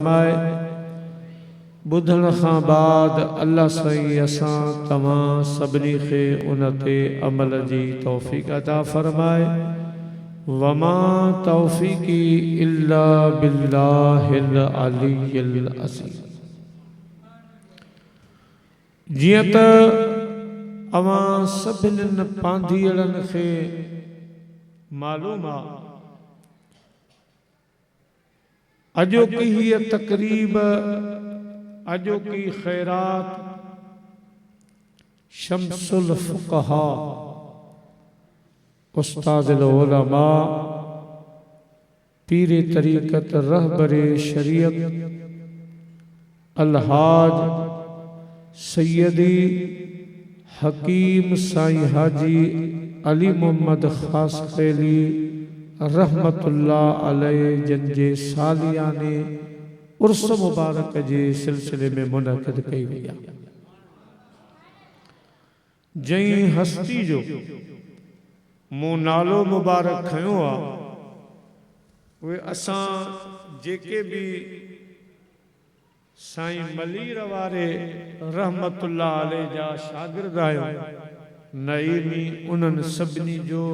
फरमाए बुधण खां बाद अल्लाह साईं असां तमां सभिनी खे उन ते अमल जी तौफ़ीक़ अता फरमाए। वमा तौफ़ीक़ी इल्ला बिल्लाहिल अलिय्यिल अज़ीम। जियां त अवां सभिनीनि पांधीअड़नि खे मालूम आहे अॼोकी हीअ तक़रीब अॼोकी ख़ैरात शम्सुल फ़ुक़हा उस्ताज़ुल उलमा पीरे तरीक़त रहबरे शरीयत अलहाज सैयदी हकीम साईं हाजी अली मोहम्मद ख़ास ख़ैली रहमतुल्लाह अलैह जंजे सालियाने उर्स मुबारक जे सिलसिले में मुनक़िद कई वई आहे। जंहिं हस्ती जो मूं नालो मुबारक खयो आहे उहे असां जेके भी साईं मलीर वारे रहमतुल्लाह अलैह जा शागिर्द आहियूं नईमी उन्हनि सभिनी जो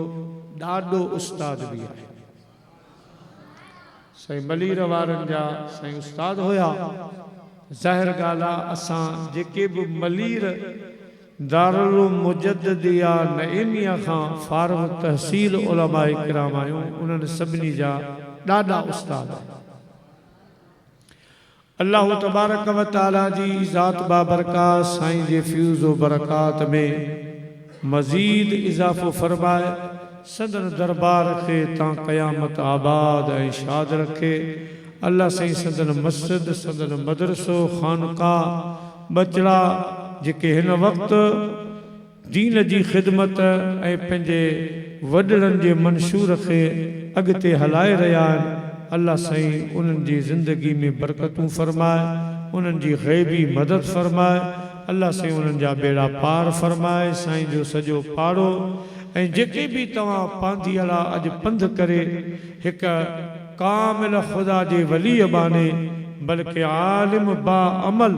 ॾाढो उस्ताद भी आहे। साईं मलीर वारनि जा साईं उस्ताद हुया। ज़ाहिर ॻाल्हि आहे असां जेके भी मलीर दारुल मुजद्दिदिया नईमिया खां फारिग़ तहसील उलमा इकराम आहियूं उन्हनि सभिनी जा ॾाढा उस्ताद आहिनि। अल्लाह तबारक व तआला जी ज़ात बाबरकात साईं जे फ्यूज़ व बरकात में मज़ीद इज़ाफ़ो फरमाए सदन दरबार के ता क़यामत आबाद ऐं शाद रखे। अल्लाह साईं सदन मस्जिद सदन मदरसो खानका बचड़ा जेके हिन वक्त दीन जी ख़िदमत ऐं पंहिंजे वॾड़नि जे मंशूर खे अॻिते हलाए रहिया आहिनि। अल्लाह साईं उन्हनि जी ज़िंदगी में बरकतूं फरमाए उन्हनि जी ग़ैबी मदद फरमाए। अल्लाह साईं उन्हनि जा बेड़ा पार फरमाए। साईं जो सॼो पाड़ो ऐं जेके भी तव्हां पांधीअड़ा अॼु पंध करे हिक कामिल ख़ुदा जे वली बाने बल्कि आलिम बा अमल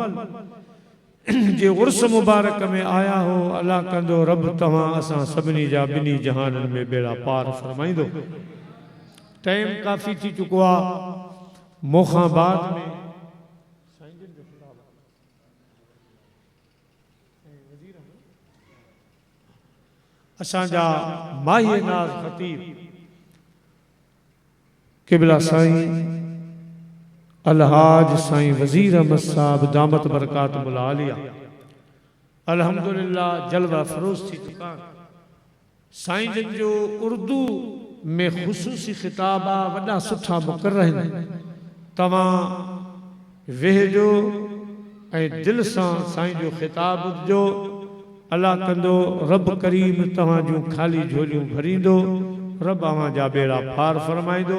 जे उर्स मुबारक में आया हो अल्लाह कंदो रब तव्हां असां सभिनी जा ॿिनी जहाननि में बेड़ा पार फरमाईंदो। टाइम काफ़ी थी चुको आहे। मूंखां बाद में असांजा माही नाज़ ख़तीब क़िबला साईं अलहाज साईं वज़ीर अहमद साहब दामत बरकात मुलालिया अल्हम्दुलिल्लाह जलवा फरोज़ थी चुका। साईं जन जो उर्दू में ख़ुसूसी ख़िताबा वॾा सुठा मुक़र्रर आहिनि। तव्हां वेहजो ऐं दिलि सां साईं जो ख़िताब ॿुधजो। अल्लाह कंदो रब करीम तव्हां जूं ख़ाली झोलियूं भरींदो। रब अवां जा बेड़ा पार फरमाईंदो।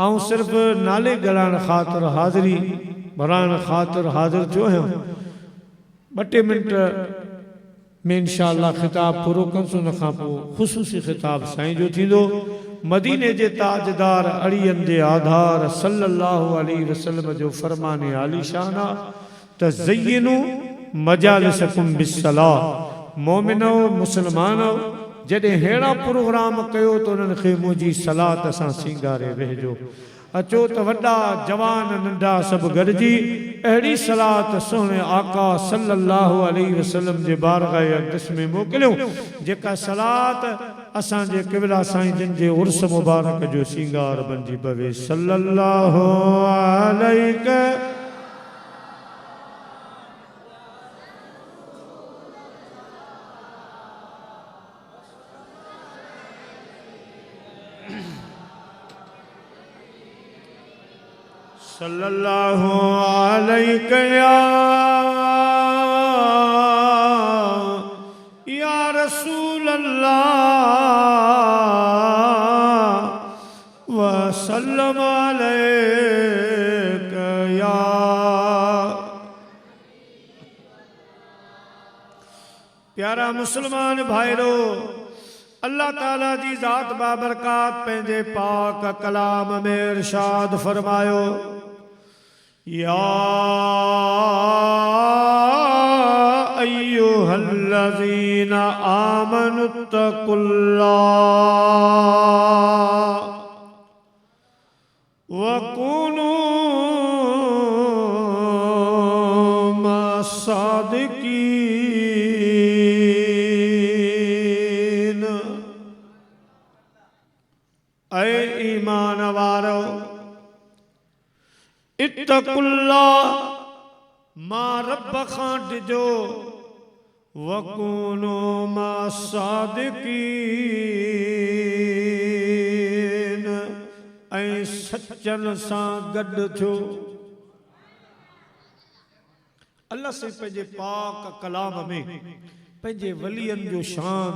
आऊं सिर्फ़ नाले ॻाल्हाइण ख़ातिर हाज़िरी भराइण ख़ातिर हाज़िर थियो आहियां। ॿ टे मिंट में इंशाअल्लाह ख़िताब पूरो कंसु। उन खां पोइ ख़ुसूसी ख़िताब साईं जो थींदो। मदीने जे ताजदार अड़ियनि जे आधार सल्लल्लाहु अलैहि वसल्लम जो फरमाने आलीशान त ज़य्यिनू मजालिसकुम बिस्सलाह। मोमिनो मुसलमानो जॾहिं अहिड़ा प्रोग्राम कयो त उन्हनि खे मुंहिंजी सलात सां सींगारे वेहजो। अचो त वॾा जवान नंढा सभु गॾिजी अहिड़ी सलात सुहिणे आका सल्लल्लाहु अलैहि वसल्लम जे बारगाह अक़दस में मोकिलियूं जेका सलात असांजे क़िबला साईं जिन जे उर्स मुबारक जो सींगार बणिजी पवे। सल्लल्लाहु अलैहि सल्लल्लाहु अलैहि या रसूल अल्लाह व सल्लम अलैका या। प्यारा मुसलमान भाईरो अल्लाह ताला जी ज़ात बाबरकात पंहिंजे पाक कलाम में इरशाद फरमायो या अय्युहल्लज़ीना आमनुत्तकुल्लाह वकुनू मस्सादिकीन। ऐ ईमान वारो इत्तकुल्लाह मां रब खां डिजो वकुनू मस्सादिकीन ऐं सचन सां गॾु थियो। अल्लाह से पंहिंजे पाक कलाम में पंहिंजे वलियनि जो शान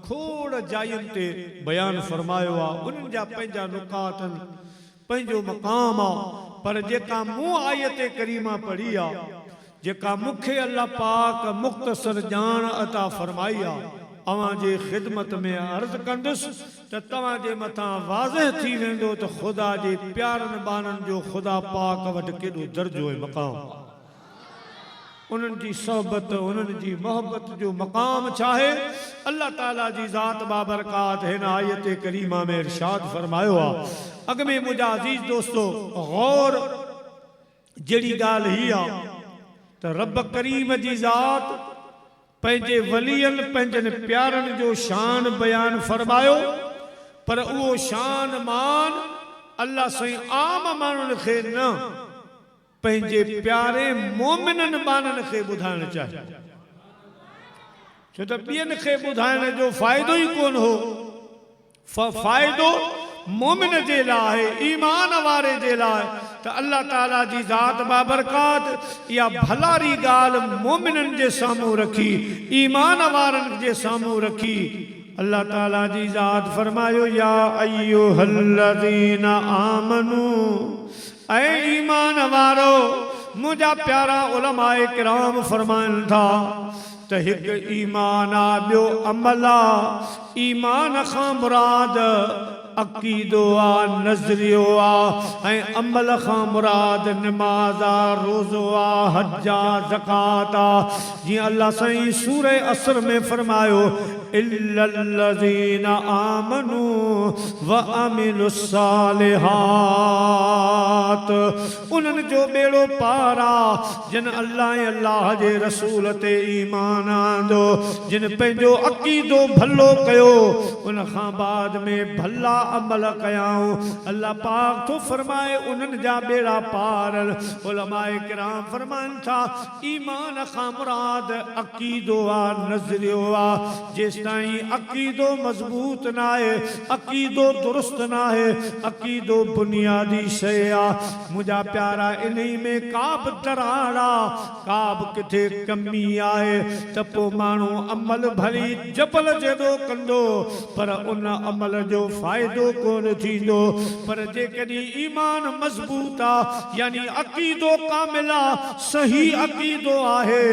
खोड़ जायुनि ते बयान फरमायो आहे। उन्हनि जा पंहिंजा नुकात आहिनि, पंहिंजो मक़ाम आहे। पर जेका मूं आयत करीमा पढ़ी आहे, जेका मूंखे अल्लाह पाक मुख़्तसर ॼाण अता फरमाई आहे, अवां जे ख़िदमत में अर्ज़ कंदुसि त तव्हां जे मथां वाज़ह थी वेंदो त ख़ुदा जे प्यारनि बाननि जो ख़ुदा पाक वटि केॾो दर्जो ऐं मक़ाम आहे। उन्हनि जी सोहबत, उन्हनि जी मोहब्बत जो मक़ाम छा आहे? अल्लाह ताला जी ज़ात बाबरकात हिन आयत करीमा में इरशाद फरमायो आहे। अॻ में मुंहिंजा अज़ीज़ दोस्तो गौर जहिड़ी ॻाल्हि ही आहे त रब करीम जी ज़ात पंहिंजे वलियनि, पंहिंजनि प्यारनि जो शान बयान फरमायो, पर उहो शान मान अल्लाह साईं आम माण्हुनि खे न, पंहिंजे प्यारे मोमिननि बाननि खे ॿुधाइण चाहे। छो त ॿियनि खे ॿुधाइण जो फ़ाइदो ई कोन हो। फ़ाइदो मोमिन जे लाइ, ईमान वारे जे लाइ त अल्लाह ताला जी ज़ात बाबरकात इहा भलारी ॻाल्हि मोमिननि जे साम्हूं रखी, ईमान वारनि जे साम्हूं रखी। अल्लाह ताला जी ज़ात फरमायो या अय्युहल्लज़ीना आमनू, ऐ ईमान वारो। मुझा प्यारा उलमाए किराम फरमाइन था त हिकु ईमान आ, ॿियो अमल आ। ईमान खां मुराद अक़ीदो आ, नज़रियो आ, ऐं अमल खां मुराद नमाज़ आ, रोज़ो आ, हज आ, ज़कात आ। जीअं अल्लाह साईं सूरे असर में फरमायो इल्लल्लज़ीना आमनू व अमिलुस्सालिहात, उन्हनि जो बेड़ो पार आ जिन अल्लाह ऐं अल्लाह जे रसूल ते ईमान आंदो, जिन पंहिंजो अक़ीदो भलो कयो, उन खां बाद में भला अमल कयाऊं। अल्लाह पाक तो फरमाए उन्हनि जा बेड़ा पार। उलमाए किराम फरमाइनि था ईमान खां मुराद अक़ीदो आ, नज़रियो आ। जेसिताईं अक़ीदो मज़बूत न आहे, अक़ीदो दुरुस्त न आहे, अक़ीदो बुनियादी शइ आ। मुंहिंजा प्यारा इन्ही में का बि दरार आ, का बि किथे कमी आहे त पोइ माण्हू अमल भली जबल जेॾो कंदो, पर उन अमल जो फ़ाइदो कोन थींदो। पर जेकॾहिं ईमान मज़बूत आ, यानी अक़ीदो कामिल आ, सही अक़ीदो आहे,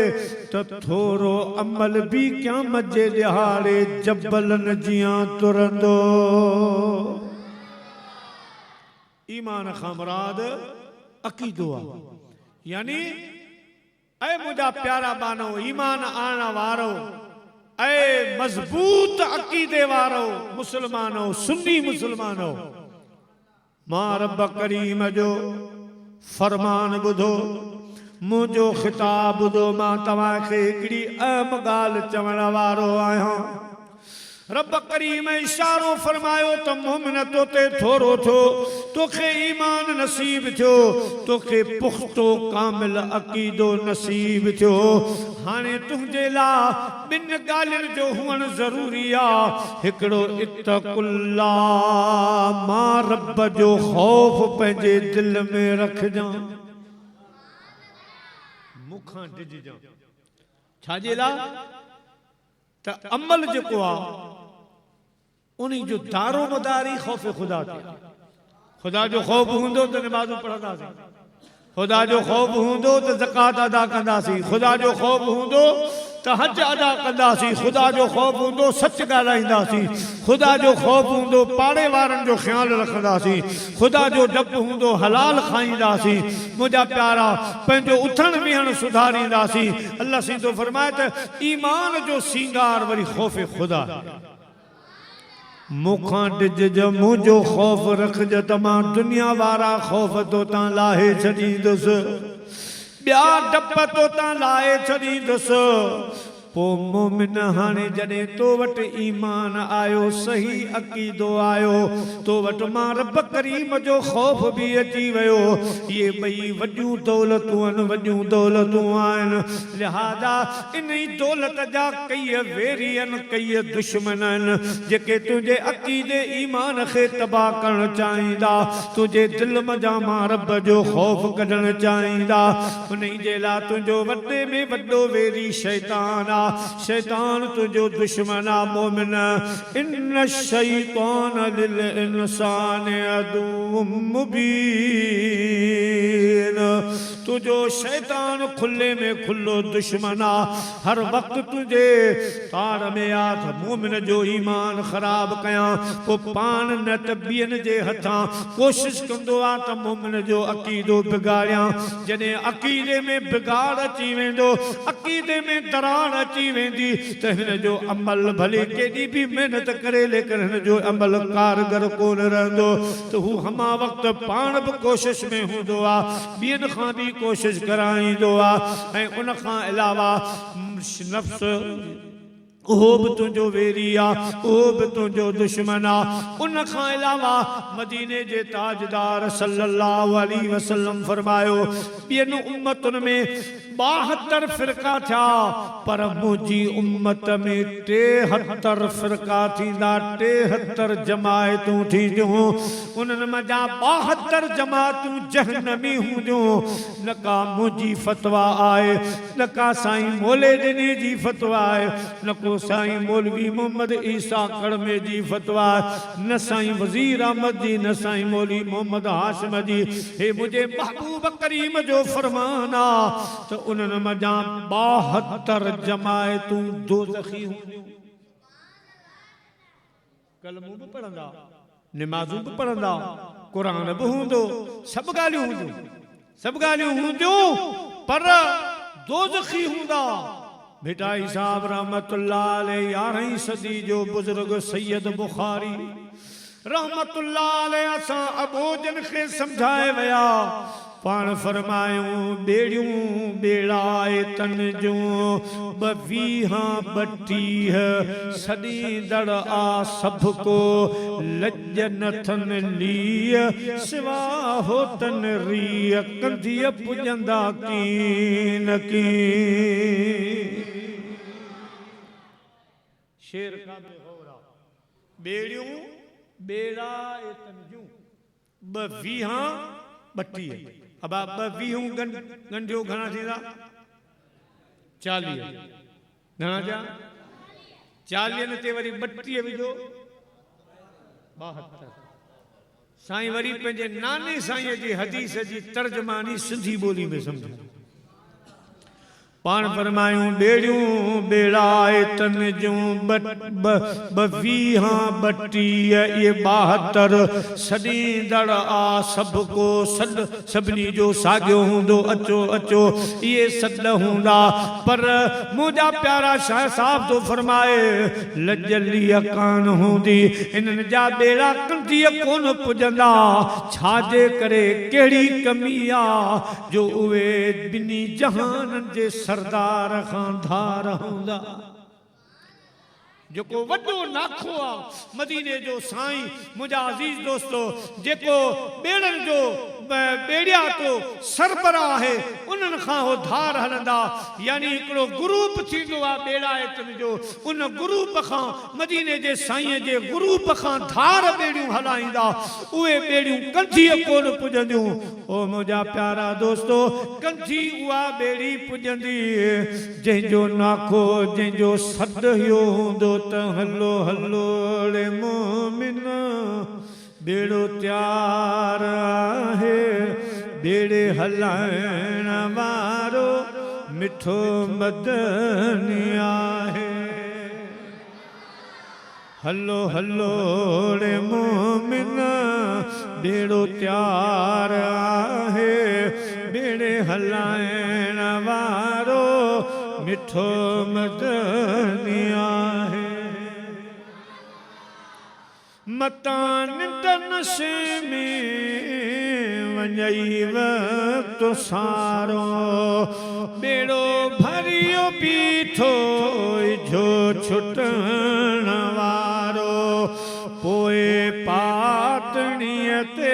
त थोरो अमल बि क़यामत जे ॾिहाड़े जबलनि जियां तुरंदो। ईमान खां मुराद अक़ीदो आ, यानी ऐ मुंहिंजा प्यारा बानो ईमान आणण वारो, ऐ मज़बूत अक़ीदे वारो मुसलमानो, सुन्नी मुसलमानो, मां रब करीम जो फरमान ॿुधो, मुंहिंजो ख़िताब ॿुधो। मां तव्हांखे हिकिड़ी अहम ॻाल्हि चवण वारो आहियां। रब करीम इशारो फरमायो त मोमिन तोते थोरो थियो, तोखे ईमान नसीब थियो, तोखे पुख्तो कामिल अक़ीदो नसीब थियो। हाणे तुंहिंजे लाइ ॿिनि ॻाल्हियुनि जो हुअणु ज़रूरी आहे। हिकिड़ो इत्तकुल्लाह, मां रब जो ख़ौफ़ पंहिंजे दिलि में रखजांइ, मूंखां डिॼजांइ। छाजे लाइ? त अमल जेको आहे उन्हीं जो दारो मदारी ख़ौफ़ खुदा ते। खुदा जो ख़ौफ़ हूंदो त नमाज़ूं पढ़ंदासीं, खुदा जो ख़ौफ़ हूंदो त ज़कात अदा कंदासीं, खुदा जो ख़ौफ़ हूंदो त त हज अदा कंदासीं, ख़ुदा जो ख़ौफ़ हूंदो सच ॻाल्हाईंदासीं, ख़ुदा जो ख़ौफ़ हूंदो पाड़े वारनि जो ख़्यालु रखंदासीं, ख़ुदा जो डपु हूंदो हलाल खाईंदासीं, मुंहिंजा प्यारा पंहिंजो उथण विहण सुधारींदासीं। अल्लाह सिंधो फरमाए त ईमान जो सींगार वरी ख़ौफ़ ख़ुदा। मुखां ॾिज मुंहिंजो ख़ौफ़ रखज त मां दुनिया वारा ख़ौफ़ तो तां लाहे छॾींदुसि, ॿिया डप तो तां लाहे छॾींदुसि। पो मोमिन हाणे जॾहिं तो वटि ईमान आयो, सही अक़ीदो आयो, तो वटि मां रब करीम जो ख़ौफ़ बि अची वियो। ये ॿई वॾियूं दौलतूं आहिनि, वॾियूं दौलतूं आहिनि। लिहाज़ा इन ई दौलत जा कई वेरी आहिनि, कई दुश्मन आहिनि जेके तुंहिंजे अक़ीदे ईमान खे तबाह करणु चाहींदा, तुंहिंजे दिलि मथां मां रब जो ख़ौफ़ कढणु चाहींदा। उन जे लाइ तुंहिंजो वॾे में वॾो वेरी शैतान आहे, शैतान तुझो दुश्मन आ। मोमिन इन शैतान लिल इंसान अदुव्वुम मुबीन, तुझो शैतान खुले में खुलो दुश्मन आ, हर वक्त तुझे तार में आ त मोमिन जो ईमान ख़राब कयां, पो पान न त ॿियनि जे हथां कोशिश कंदो आ त मोमिन जो अक़ीदो बिगाड़ियां। जॾहिं अक़ीदे में बिगाड़ अची वेंदो, अक़ीदे में दरार अची वेंदी त हिन जो अमल भले केॾी बि महिनत करे लेकिन हिन जो अमल कारगर कोन रहंदो। त हू हमा वक़्तु पाण बि कोशिश में हूंदो आ, ॿियनि खां बि कोशिश कराईंदो आ। ऐं उन खां अलावा नफ्स उहो बि तुंहिंजो वेरी आ, उहो बि तुंहिंजो दुश्मन आ। उन खां अलावा मदीने जे ताजदार सल्लल्लाहु अलैहि वसल्लम फरमायो, ॿियनि उम्मतुनि में 72 फ़िरका थिया, पर मुंहिंजी उम्मत में 73 फ़िरका थींदा, 73 जमायतूं थींदियूं। उन्हनि मंझां 72 जमातूं जहन्नमी हूंदियूं। न का मुंहिंजी फतवा आहे, न का साईं मोले ॾिनी जी फतवा आहे, न को साईं मौलवी मोहम्मद ईसा कड़मे जी फतवा, न साईं वज़ीर अहमद जी, न साईं मौलवी मोहम्मद हाशिम जी। हे मुझे महबूब करीम जो फरमान आ त उन्हनि मंझां 72 जमायतूं दोज़खी हूंदियूं। कलमूं बि पढ़ंदा, निमाज़ूं बि पढ़ंदा, क़ुरान बि हूंदो, सभु ॻाल्हियूं हूंदियूं, सभु ॻाल्हियूं हूंदियूं, पर दोज़खी हूंदा। भिटाई साहब रहमतुल्लाह अलैहि 11वीं सदी जो बुजुर्ग सैयद बुखारी रहमतुल्लाह अलैहि असां अबोजन खे समझाए विया। पाण फरमायूं बेड़ियूं बेड़ाए तन जूं 20 सदीदड़ आ सबको लज नथन लीय सिवा होतन रीय कंधिय पुजंदा कीन की। शेर का बेहोरा बेड़ियूं बेड़ाए तन जूं 20 अब 20 गंढियो घणा थींदा 40 घणा जा 40 ते वरी 32 विझो 72। साईं वरी पंहिंजे नाने साईं जी हदीस जी तर्जमानी सिंधी ॿोली में समझो। पाण फरमायूं बेड़ियूं बेड़ाए तन जूं 20 ये 72 सदीदड़ आ सबको सद सभिनी जो साॻियो हूंदो। अचो अचो ये सद हूंदा, पर मुंहिंजा प्यारा शाह साहब तो फरमाए लजली कान हूंदी, इन्हनि जा बेड़ा कंधीअ कोन पुजंदा। छाजे करे कहिड़ी कमी आ जो उहे ॿिनी जहाननि जे सरदार खां धार हूंदा। जेको वॾो नाखो आ मदीने जो साईं मुंहिंजा अज़ीज़ दोस्तो, जेको बेड़नि जो बेड़िया तो सरबराह आहे, उन्हनि खां हो धार हलंदा। यानी हिकिड़ो ग्रुप थींदो आहे बेड़ायतन जो, उन ग्रुप खां मदीने जे साईं जे ग्रुप खां धार बेड़ियूं हलाईंदा। उहे बेड़ियूं कंधीअ कोन पुजंदियूं। ओ मुंहिंजा प्यारा दोस्तो, कंधी उहा बेड़ी पुजंदी जंहिंजो नाखो जंहिंजो सद इहो हूंदो त हलो हलो रे मोमिन बेड़ो तैयार आहे, बेड़े हलाइण वारो मिठो मदनी आहे हलो हलो रे मोमिन बेड़ो त्यार आहे बेड़े हलाइण वारो मिठो मदनी आहे मतान तनसे में वञई वक़्तु सारो बेड़ो भरियो बीठो जो छुटण वारो पोए पातणीअ ते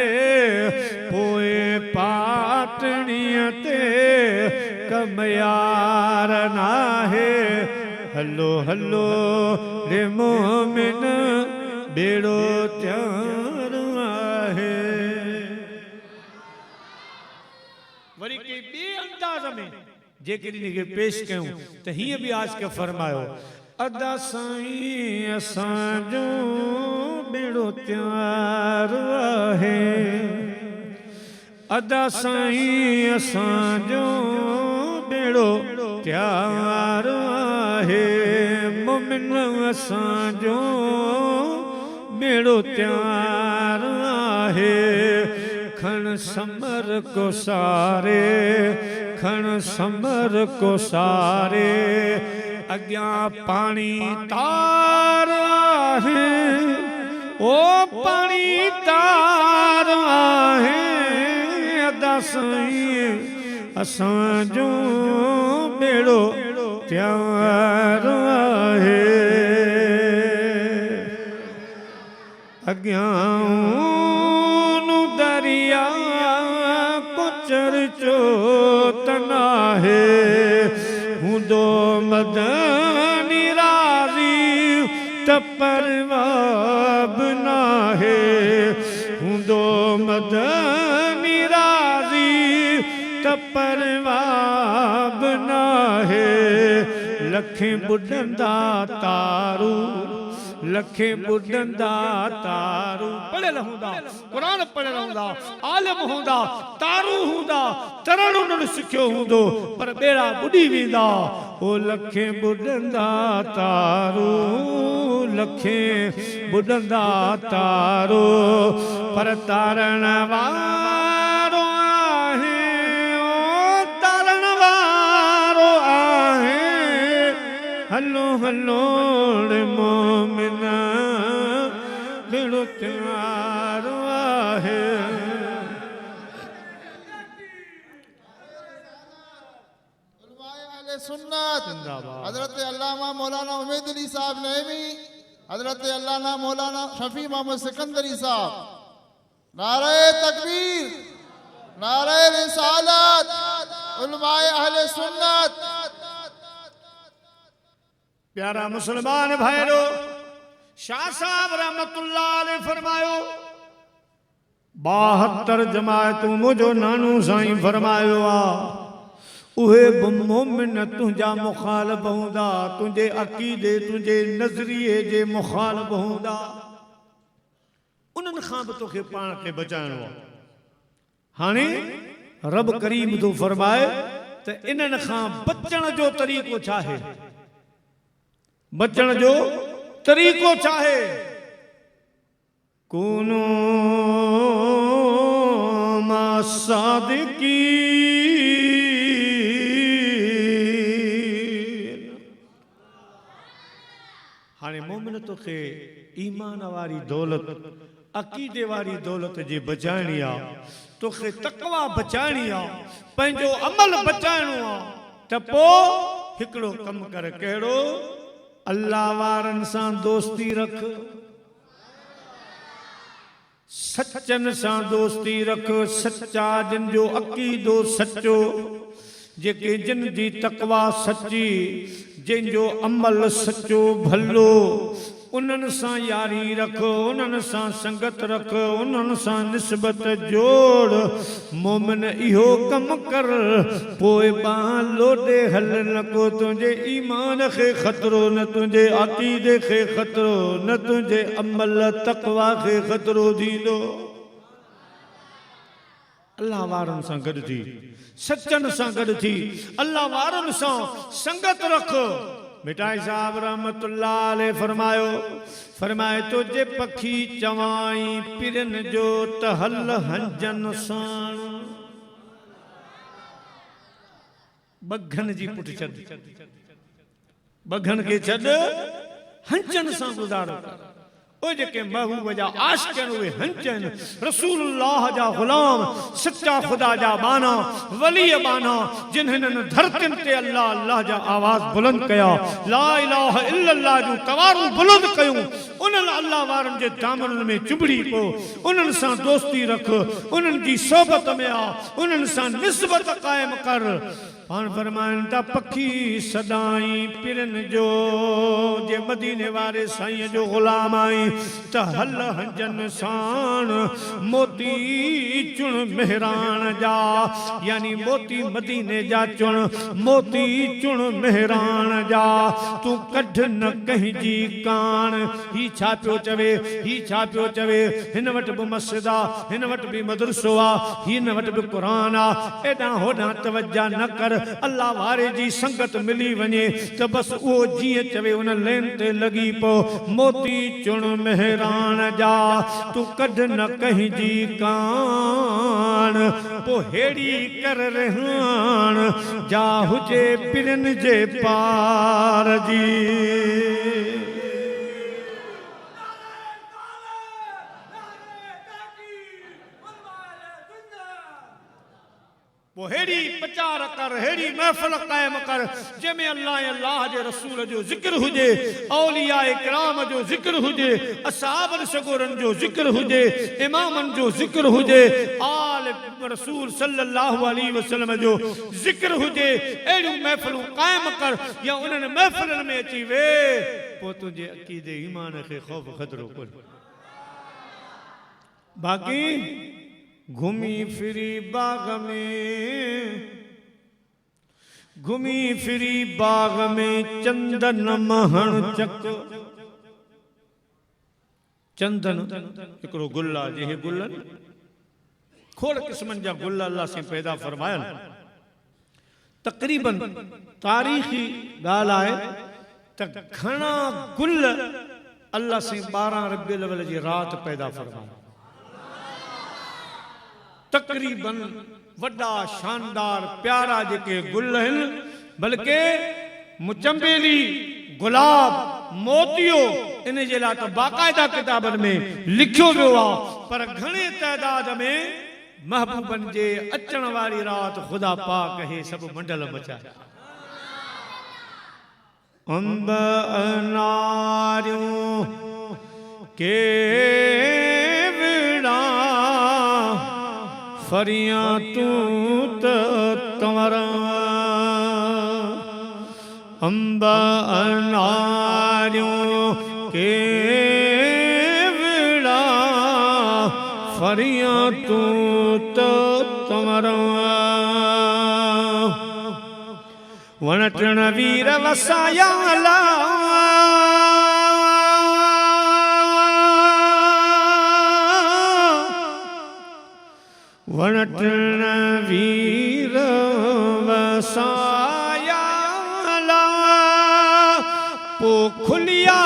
कमयार नाहे हलो हलो रे मोमिन बेड़ो त्यार आहे वरी के बे अंदाज में जेकॾहिं खे पेश कयूं त हीअं बि आज के फरमायो अदा साईं असांजो बेड़ो त्यार आहे अदा साईं असांजो बेड़ो त्यार आहे मोमिन असांजो बेड़ो त्यार आहे खण समर को सारे खण समर को सारे अग्यां पानी तार आहे ओ पानी तार आहे अदा साईं असांजो बेड़ो त्यार आहे अग्यां दरिया कुचर चोतना है हूंदो मदनी राज़ी त परवाब नाहे हूंदो मदनी राज़ी त परवाब नाहे लखे बुढ़ंदा तारू लखे बुढ़ंदा तारू पढ़ियल हूंदा क़ुरान पढ़ियल हूंदा आलिम हूंदा तारू हूंदा तरण उन्हनि सिखियो हूंदो पर ॿेड़ा बुॾी वेंदा ओ लखे बुढ़ंदा तारू लखे बुढ़ंदा तारू पर तारण वारो आहे ओ तारण वारो आहे हलो हलो रे मोमिना बेड़ो त्यार आहे सुन्नत हजरत अल्लामा मौलाना उमैद अली साहब नहवी हजरत अल्लामा मौलाना शफी मोहम्मद सिकंदरी साहब नारे तकबीर नारे रिसालत उलमाए अहले सुन्नत प्यारा मुसलमान भाईरो शाह साहब रहमतुल्लाह अलैह फरमायो 72 जमातूं मुझो नानू साईं फरमायो आ उहे मोमिन तुंहिंजा मुखालिफ हूंदा तुंहिंजे अक़ीदे तुंहिंजे नज़रिए जे मुखालिफ हूंदा उन्हनि खां बि तोखे पाण खे बचाइणो आहे हाणे रब करीम थो फरमाए त इन्हनि खां बचण जो तरीक़ो छा आहे बचण जो तरीक़ो छा आहे कूनो मा सादिकीन हाणे मोमिन तोखे ईमान वारी दौलत अक़ीदे वारी दौलत जे बचाइणी आहे तोखे तक़वा बचाइणी आहे पंहिंजो अमल बचाइणो आहे त पोइ हिकिड़ो कमु कर कहिड़ो अल्लाह वारनि सां दोस्ती रख सचन सां दोस्ती रख सच्चा जिन जो अक़ीदो सच्चो जेके जिन जी तक़वा सच्ची जिन जो अमल सच्चो भलो उन्हनि सां यारी रख उन्हनि सां संगत रख उन्हनि सां निस्बत जोड़ मोमिन इहो कम कर पोइ बाह लोडे हल न को तुंहिंजे ईमान खे ख़तरो न तुंहिंजे अक़ीदे खे ख़तरो न तुंहिंजे अमल तक़वा खे ख़तरो थींदो अल्लाह वारनि सां गॾिजी सच्चन सां गॾु थी अल्लाह वारनि सां संगत रख। मिठाई साहब रहमतुल्लाह अलैह फरमाए तो जे पखी चवाई पिरन जो त हल हंजन साण। बघन जी पुट छॾ, बघन के छॾ हंचन सां गुज़ारो। ओ जेके महबूब जा आशिक़ उहे हंचन रसूलुल्लाह जा गुलाम सच्चा खुदा जा बाना वली बाना जिन्हनि धरतिन ते अल्लाह अल्लाह जा आवाज बुलंद कया, ला इलाहा इल्लल्लाह जो कवारू बुलंद कयूं। उन्हनि अल्लाह वारनि जे दामन में चुबड़ी पो, उन्हनि सां दोस्ती रख, उन्हनि जी सोबत में आ, उन्हनि सां निस्बत कायम कर। पान फरमाइन ता पखी सदाई पिरन जो जे मदीने वारे साईं जो गुलाम आई त हल हंजन साण। मोती चुन मेहरान जा, यानी मोती मदीने जा चुन, मोती चुन मेहरान जा। तू कढ न कहीं जी कान। ही छा पियो चवे, ही छा पियो चवे। हिन वटि बि मस्जिद आ, हिन वटि बि मदरसो आ, हिन वटि बि क़ुरान आ। एॾां होॾां तवज्जा न कर। अल्लाह वारे जी संगत मिली वञे त बस वो जीअं चवे उन लेन ते लगी पो। मोती चुन मेहरान जा, तू कढ न कहीं जी कान। पो हेड़ी कर रहन जा हुजे पिरन जे पार जी। वो हेड़ी प्रचार कर, हेड़ी महफिल कायम कर जंहिंमें अल्लाह जे रसूल जो जिक्र हुजे, औलिया इकराम जो जिक्र हुजे, असहाबन सगोरन जो जिक्र हुजे, इमामन जो जिक्र हुजे, आल रसूल सल्लल्लाहु अलैहि वसल्लम जो जिक्र हुजे। अहिड़ियूं महफिलूं कायम कर या उन्हनि महफिलनि में अची वे, पोइ तुंहिंजे अक़ीदे ईमान खे ख़ौफ़ ख़तरो कोन्हे। बाक़ी घुमी फिरी बाग में, घुमी फिरी बाग में चंदन महण चक। चंदन हिकिड़ो गुल आहे, जे गुलन खोड़ क़िस्मनि जा गुल अल्लाह से पैदा फरमायल। तक़रीबन तारीख़ी ॻाल्हि आहे त घणा गुल अल्लाह से 12 रबीउल अव्वल जी रात पैदा फरमाया। तकरीबन वड्डा शानदार प्यारा जेके गुल आहिनि, बल्कि मुचंबेली, गुलाब, मोतियो, इन जे लाइ त बाक़ायदा किताबनि में लिखियो वियो आहे। पर घणे तइदाद में महबूबन जे अचण वारी रात खुदा पाक हे सभु मंडल मचाया। अंब अनारियूं के फरिया तू तंवर। अंब अनारियों के विड़ा फरिया तू तंवर। वनटन वीर वसाया वनटन वीर वसाया पो खुलिया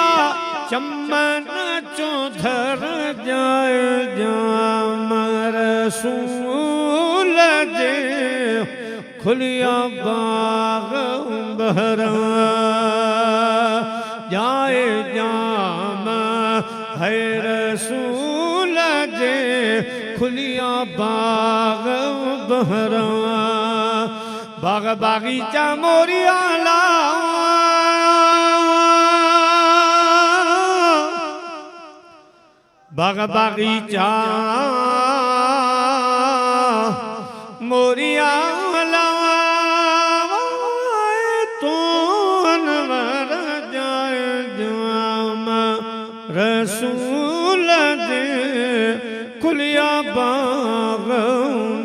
चमन चौधर जाए जाम रसूल जे खुलिया बाग बहरा जाए जाम है रसूल जे खुलिया बाग बहरा। बाग बागीचा मोरिया ला बाग बागीचा मोरिया ला तो अनवर जाए जाम रसूल दे खुलिया बाग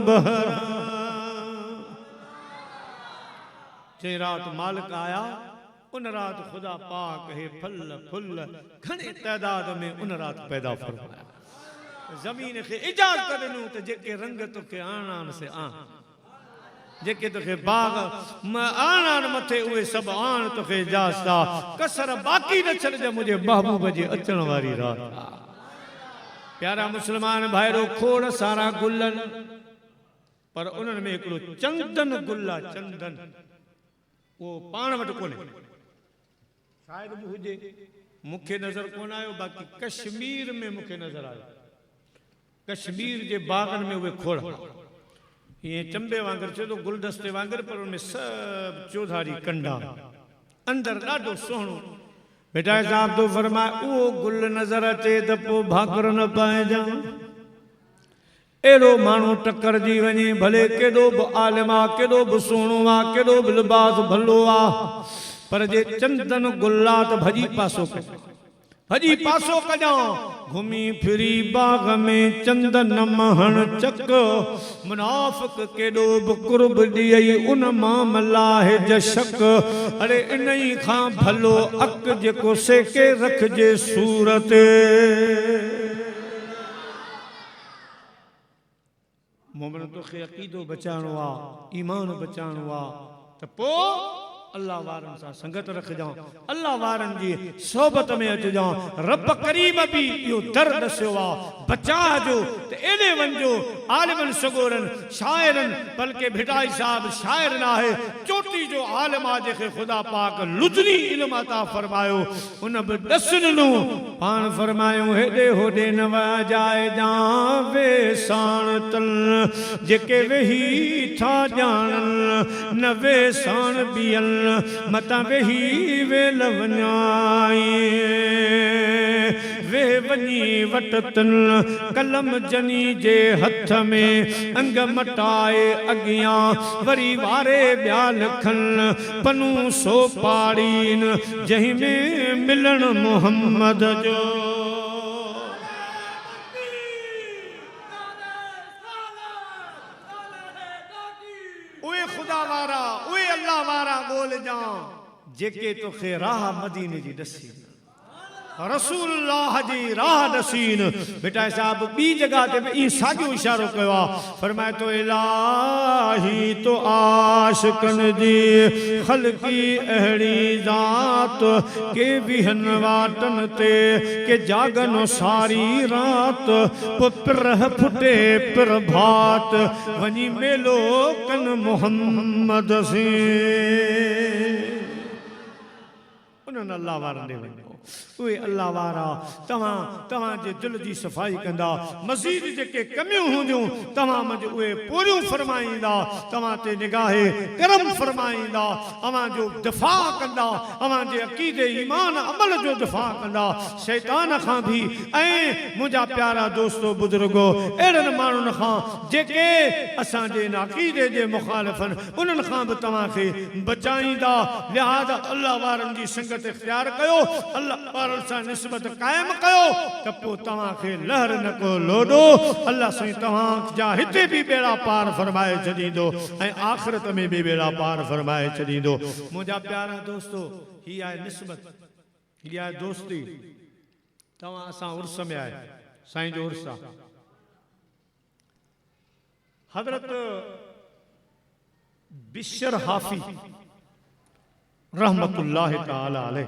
बहरा। जे रात मालिक आया उन रात खुदा पाक है फल फुल घणे तइदाद में उन रात पैदा फरमाया। जमीन के इजाज़त ॾिनूं त जेके रंग तोखे आणान से आ जेके तोखे बाग आण मथे उहे सभु आण तोखे जास्ता कसर बाक़ी न छॾिजे मुंहिंजे महबूब जे अचण वारी रात। प्यारा मुस्लमान भाइरो, खोड़ सारा गुलनि पर उन्हनि में हिकिड़ो चंदन गुल आहे, चंदन, उहो पाण वटि कोन्हे, शायदि बि हुजे, मूंखे नज़र कोन आयो, बाक़ी कश्मीर में मूंखे नज़र आयो। कश्मीर जे बागनि में उहे खोड़ ईअं चंबे वांगुरु चए थो, गुलदस्ते वांगुरु, पर उनमें सभु चौधारी कंडा, अंदरि ॾाढो सुहिणो। बेटा साहब तो फरमाए उहो गुल नज़र अचे त पोइ भाकुर न पाइजां। एड़ो माण्हू टकरजी वञे, भले केॾो बि आलिम आहे, केॾो बि सुहिणो आहे, केॾो बि लिबास भलो आहे, पर जे चंदन गुल आहे त भॼी पासो कजां, भॼी पासो कजां। घुमी फिरी बाग में चंदन महण चक, मुनाफ़िक केॾो बि कुर्ब ॾियई उन मां मलाहे जशक। अरे इन ई खां भलो अक जेको सेके रखजे सूरत। मोमिन तोखे अक़ीदो बचाइणो आहे, ईमान बचाइणो आहे त पोइ अल्लाह वारनि सां संगत रखजां, अल्लाह वारनि जी सोबत में अचजां। रब करीम भी इहो दर दस्यो आहे, बचा जो त एॾे वञो आलिमनि सगोरनि शाइरनि, बल्कि भिटाई साहब शाइर न आहे, चोटी जो आलिम आहे जंहिंखे ख़ुदा पाक लुदनी इल्म अता फरमायो, उन बि ॾस ॾिनो। पाण फरमायूं हेॾे होॾे न वॼाइजां वे साण तल, जेके वेही था ॼाणनि न वे साण ॿियनि, मता वेही वे लवनाई वे वनी वटतन। कलम जनी जे हथ में अंग मटाए अगियां, वरी वारे ॿिया लखन पनू सो पाड़ीन, जंहिं में मिलण मोहम्मद जो। उहे खुदा वारा, उहे अल्लाह वारा ॻोल्ह जां जेके तोखे राह मदीने जी ॾसी, रसूलुल्लाह जी राह ॾसीन। बेटा साहब ॿी जगह ते बि ईअं साॻियो इशारो कयो आहे, फरमाए तो इलाही तो आशिकनि जी ख़ल्क़ी अहिड़ी ज़ात के विहन वाटन ते के जागनो सारी रात, पोइ पिरह फुटे पिर भात वञी मेलो कन मोहम्मद से। उन्हनि अल्लाह वारनि ॾे वञो, उहे अल्लाह वारा तव्हांजे दिल जी सफ़ाई कंदा, मज़ीद जेके कमियूं हूंदियूं तव्हां मंझि उहे पूरियूं फरमाईंदा, तव्हां ते निगाहे करम फरमाईंदा, अव्हांजो दिफ़ा कंदा, अव्हांजे अक़ीदे ईमान अमल जो दिफ़ा कंदा शैतान खां बि। ऐं मुंहिंजा प्यारा दोस्तो बुज़ुर्गो, अहिड़नि माण्हुनि खां जेके असांजे इन अक़ीदे जे मुख़ालिफ़नि, उन्हनि खां बि तव्हांखे बचाईंदा। लिहाज़ा अल्लाह वारनि जी संगत इख्तियार कयो, अल्लाह वारनि सां निस्बत क़ाइमु कयो त पोइ तव्हांखे लहर न को लोॾो, अल्लाह साईं तव्हांजा हिते बि बेड़ा पार फरमाए छॾींदो ऐं आख़िरत में बि बेड़ा पार फरमाए छॾींदो। मुंहिंजा प्यारा दोस्तो, हीअ आहे निस्बत, हीअ आहे दोस्ती। तव्हां असां उर्स में आहे, साईं जो उर्स आहे। हज़रत बिशर हाफ़ी रहमतुल्लाह ताला अलैह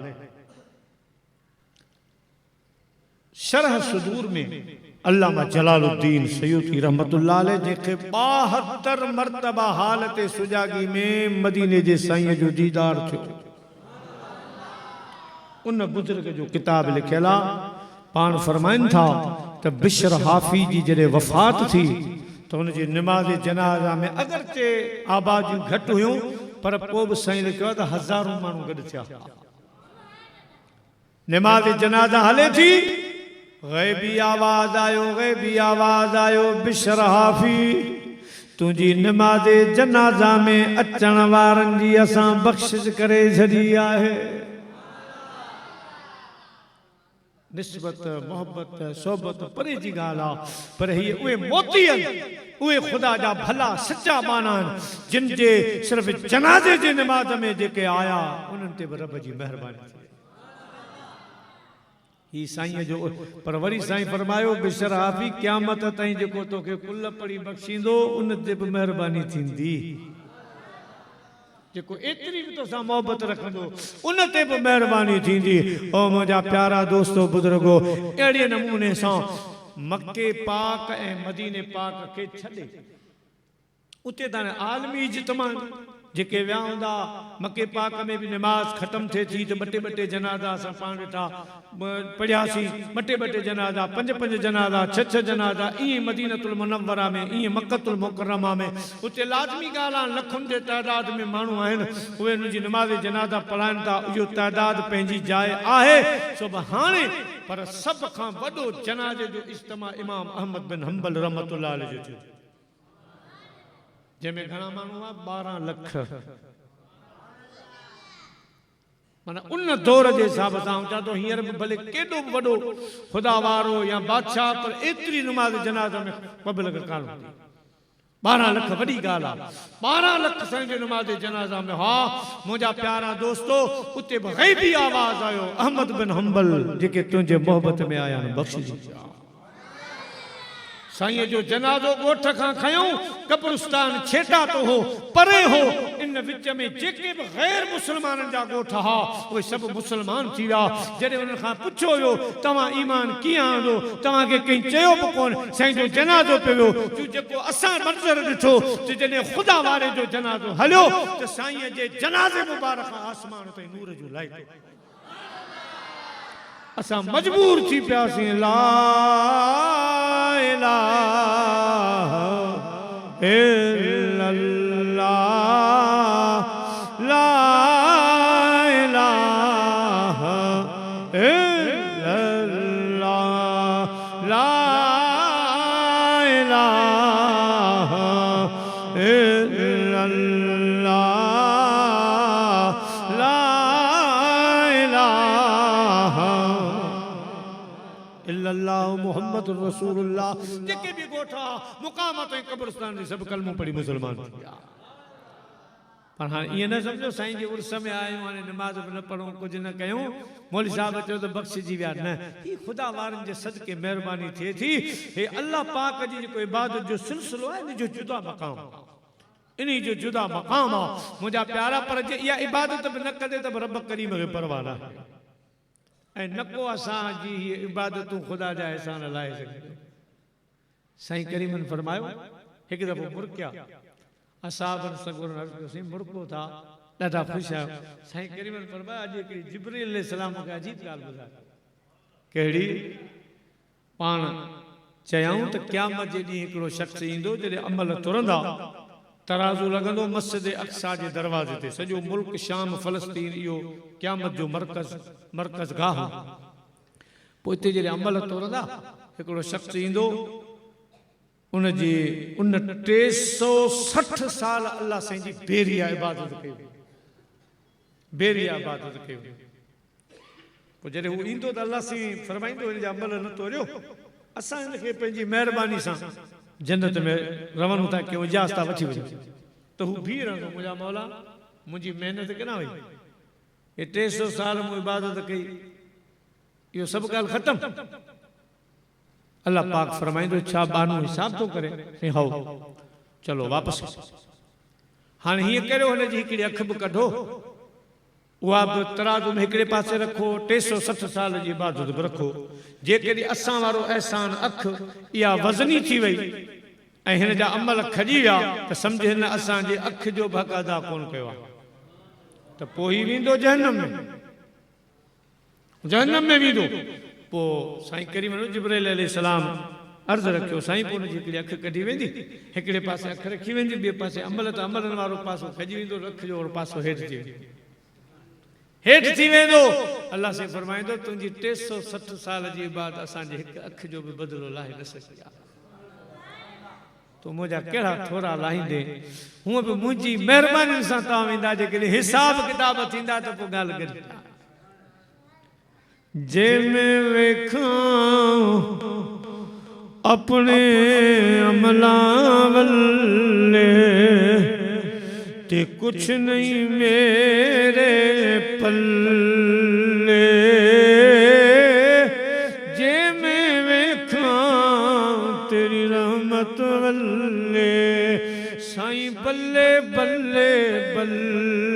शरह सुदूर में अल्लामा जलालुद्दीन सयूती रहमतुल्लाह अलैह जेके 72 मरतबा हालत सुजागी में मदीने जे साईं जो दीदार थियो, उन बुजुर्ग जो किताब लिखियल आहे। पाण फरमाइनि था त बिशर हाफ़ी जी जॾहिं वफ़ात थी त हुनजी निमाज़ जनाज़ा में अगरचे आबादियूं घटि हुयूं, पर पोइ बि साईं लिखियो आहे त हज़ारों माण्हू गॾु थिया। निमाज़ जनाज़ा हले थी, ग़ैबी आवाज़ आयो, ग़ैबी आवाज़ आयो, बिशर हाफ़ी तुंहिंजी निमाज़ जनाज़ा में अचण वारनि जी असां बख़्शिश करे छॾी आहे। निस्बत, मोहब्बत, सोबत परे जी ॻाल्हि आहे, पर हीअ उहे मोती आहिनि, उहे ख़ुदा जा भला सचा माना आहिनि, जिन जे सिर्फ़ु जनाज़े जे निमाज़ में जेके आया उन्हनि ते बि रब जी महिरबानी थी। ही साईं जो, पर वरी साईं फरमायो बिशर हाफ़ी क़यामत ताईं जेको तोखे कुल पढ़ी बख़्शींदो उन ते बि महिरबानी थींदी। जेको एतरी भी तोसां मोहब्बत रखंदो उन ते भी मेहरबानी थींदी। ओ मुंहिंजा प्यारा दोस्तो बुजुर्गो, अहिड़े नमूने सां मक्के पाक ऐं मदीने पाक खे छॾे उते त आलमी इज्तिमा जेके विया हूंदा, मके पाक में भी नमाज ख़त्म थिए थी तो ॿ टे जनाज़ा असां पाण वेठा पढ़ियासीं, ॿ टे जनाज़ा, 5 जनाज़ा, 6 जनाज़ा, ईअं मदीनतुल मुनव्वरा में, ईअं मक्कतुल मुकर्रमा में उते लाज़मी ॻाल्हि आहे लखुनि जे तइदाद में माण्हू आहिनि, उहे उन जी नमाज़ जनाज़ा पढ़ाइनि था, इहो तइदाद पंहिंजी जाइ आहे सो बि हाणे। पर सभ खां वॾो जनाज़े जो इज्तिमा इमाम अहमद बिन हंबल रहमतुल्लाह अलैह जो थियो, जंहिंमें घणा माण्हू आहे 12 लख। माना उन दौर जे हिसाब सां चवां थो हींअर बि भले केॾो बि वॾो ख़ुदा वारो या बादशाह, पर एतिरी नमाज़ जनाज़ में पब्लिक कान हूंदी। 12 लख वॾी ॻाल्हि आहे। 12 लख साईं जे नमाज़ जनाज़ा में, हा मुंहिंजा प्यारा दोस्तो, उते बि ग़ैबी आवाज़ आयो, अहमद बिन हंबल जेके तुंहिंजे मोहब्बत में आया आहिनि बख़्शिजी। साईं जो जनाज़ो ॻोठ खां खयूं, कब्रिस्तान छेटा तो हो, परे हो, इन विच में जेके भी गैर मुसलमाननि जा ॻोठ हा उहे सभु मुसलमान थी विया। जॾहिं उन्हनि खां पुछो वियो तव्हां ईमान कीअं आंदो, तव्हांखे कंहिं चयो बि कोन, साईं जो जनाज़ो पियो वियो। जो जेको असां मंज़र ॾिठो त जॾहिं ख़ुदा वारे जो जनाज़ो हलियो त साईं जे जनाज़े मुबारक आसमान ताईं नूर जो लाइट, असां मजबूर थी पियासीं ला इलाहा इल्लल्लाह, ला इलाहा इल्लल्लाह, ला इलाहा इल्लल्लाह, ला इलाहा इल्लल्लाह मुहम्मदुर रसूलुल्लाह। जेके भी ॻोठा मुक़ामत ऐं कब्रिस्तान जी सभु कलमो पढ़ी मुसलमान थी विया। पर हाणे ईअं न सम्झो साईं जे उर्स में आयूं हाणे नमाज़ बि न पढ़ूं, कुझु न कयूं, मौलवी साहब चयो त बख़्शिजी विया। न, ही ख़ुदा वारनि जे सदके महिरबानी थिए थी। हे अल्लाह पाक जी जेको इबादत जो सिलसिलो आहे, इन जो जुदा मक़ाम, इन जो जुदा मक़ाम आहे मुंहिंजा प्यारा। पर जे इहा इबादत बि न कंदे त रब करीम खे परवाह न आहे, ऐं न को असांजी हीअ इबादतूं ख़ुदा जा अहसान लाहे सघे। साईं करीमन फरमायो, हिकु दफ़ो मुर्किया असाबन सगुरन अर्ज़ कयोसीं, मुर्को था, ॾाढा ख़ुशि आहियो। साईं करीमन फरमायो, अॼु हिकिड़ी जिब्रील अलैहिस्सलाम खे अजीब ॻाल्हि ॿुधायो। कहिड़ी? पाण चयऊं त क़यामत जे ॾींहुं हिकिड़ो शख़्स ईंदो जॾहिं अमल तुरंदा, तराज़ू लॻंदो मस्जिद अक़सा जे दरवाज़े ते, सॼो मुल्क शाम फ़लस्तीन इहो क़यामत जो मरकज़ गाह। पोइ हिते जॾहिं अमल तुरंदा हिकिड़ो शख़्स ईंदो, उन 360 साल अल्लाह साईं जी बेरिया इबादत कई, बेरिया इबादत कई। पोइ जॾहिं हू ईंदो त अल्लाह साईं फरमाईंदो हिन जा अमल न तोरियो, असां हिनखे पंहिंजी महिरबानी सां जन्नत में रवनि था कयूं, इजाज़त वठी वञो। त हू बीह रहंदो, मुंहिंजा मौला मुंहिंजी महिनत केॾां वई, ये 300 साल मूं इबादत कई, इहो सभु ॻाल्हि ख़तमु। अल्लाह पाक फरमाईंदो, छा बानू हिसाब थो करे? हाओ चलो वापसि। हाणे हीअं करियो, हुनजी हिकिड़ी अखि बि कढो, उहा बि तराज़ू में हिकिड़े पासे रखो, 360 साल जी इबादत बि रखो। जेकॾहिं असां वारो अहसान अखि इहा वज़नी थी वई ऐं हिन जा अमल खॼी विया त सम्झ हिन असांजे अखि जो बि हक़ अदा कोन कयो आहे, त पोइ ही वेंदो जहन्नम में, जहन्नम में वेंदो। पोइ साईं करीम जिब्राइल अलैहिस्सलाम अर्ज़ रखियो, साईं पोइ हुनजी हिकिड़ी अखि कढी वेंदी, हिकिड़े पासे अखि रखी वेंदी, ॿिए पासे अमल त अमलनि वारो पासो खॼी वेंदो, रख जो पासो हेठि थी वेंदो, हेठि थी वेंदो। अल्लाह से फरमाईंदो, तुंहिंजी 360 साल जी इबादत असांजे हिकु अखि जो बि बदिलो लाहे न सघी आहे, तूं मुंहिंजा कहिड़ा थोरा लाहींदे, हूअं बि मुंहिंजी महिरबानी सां तव्हां वेंदा, जेकॾहिं हिसाब किताब थींदा त पोइ ॻाल्हि गॾु। जंहिंमें वेखां अपने अमलां वल्ले ते कुछ नहीं मेरे पल्ले, जे मैं वेखां तेरी रहमत वल्ले, साईं बल्ले बल्ले बल्ले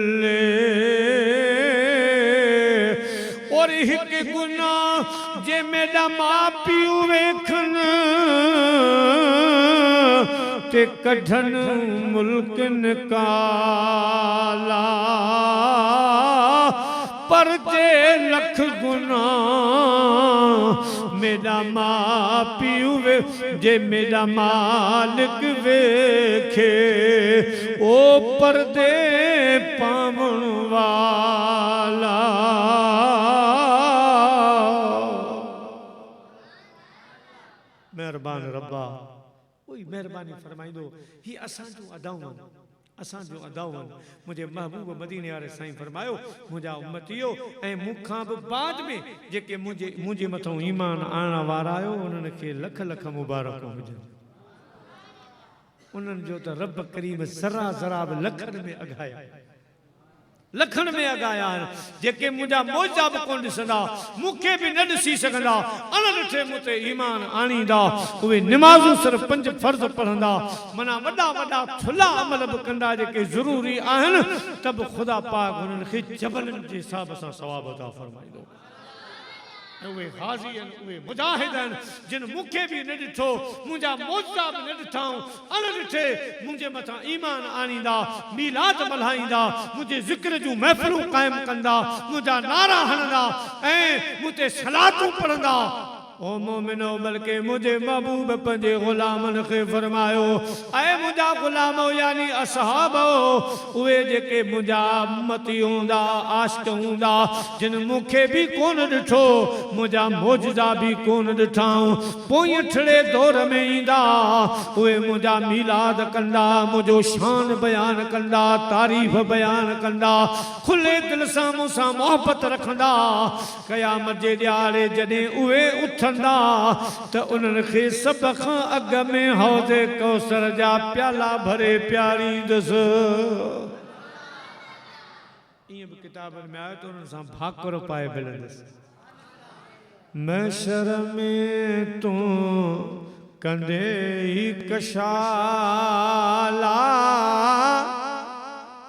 हिक गुनाह जे मेरा मां पियो वेखन ते कढन मुल्क निकाला पर जे लख गुनाह मेरा मां पियो वे जे मेरा मालिक वेखे ओ पर्दे पावण वाला मेहरबान रब्बा कोई मेहरबानी फरमाइंदो ही असां जो अदाउन असां जो अदाउन मुझे महबूब मदीने वाले साईं फरमायो मुझा उम्मतियो ऐं मुखां बि बाद में जेके मुझे मथों ईमान आणण वारा आयो उन्हनि खे लख लख मुबारक हुजनि उन्हनि जो त रब करीम ज़रा ज़रा बि लखनि में अघाया लखन में अगाया जेके मुझा मौजा भी कोन दिसंदा मुखे भी न दिसी सकंदा अन ॾिठे मुते ईमान आणींदा उहे नमाज़ूं सिर्फ 5 फर्ज़ पढ़ंदा मना वॾा वॾा थुला अमल भी कंदा जेके ज़रूरी आहिनि तब खुदा पाक उन्हनि खे जबलनि जे हिसाब सां सवाब अता फरमाईंदो उहे हाज़ी आहिनि उहे मुजाहिद आहिनि जिन मुखे भी न ॾिठो मुंहिंजा मौजा भी न ॾिठाऊं अन ॾिठे मुंहिंजे मथां ईमान आणींदा मीलाद मल्हाईंदा मुंहिंजे ज़िक्र जूं महफ़िलूं क़ाइमु कंदा मुंहिंजा नारा हणंदा ऐं मूंते सलातूं पढ़ंदा ओ मोमिनो बल्कि मुझे महबूब पंजे गुलामन खे फरमायो ऐ मुझा गुलाम यानी असहाब उहे जेके मुझा उम्मती हुंदा आशिक हुंदा जिन मुखे भी कोन ॾिठो मुझा मौजज़ा भी कोन ॾिठाऊं पोइठड़े दौर में ईंदा उहे मुझा मीलाद कंदा मुझो शान बयान कंदा तारीफ़ बयान कंदा खुले दिल सां मूंसां मोहब्बत रखंदा क़यामत जे ॾियारे जॾहिं उहे उथंदा त उन्हनि खे सभ खां अॻ में हौज़े कौसर जा प्याला भरे प्यारींदुसि ईअं बि किताबनि में आयो त उन्हनि सां भाकुर पाए मिलंदुसि महशर में तूं कंदे ही कशाला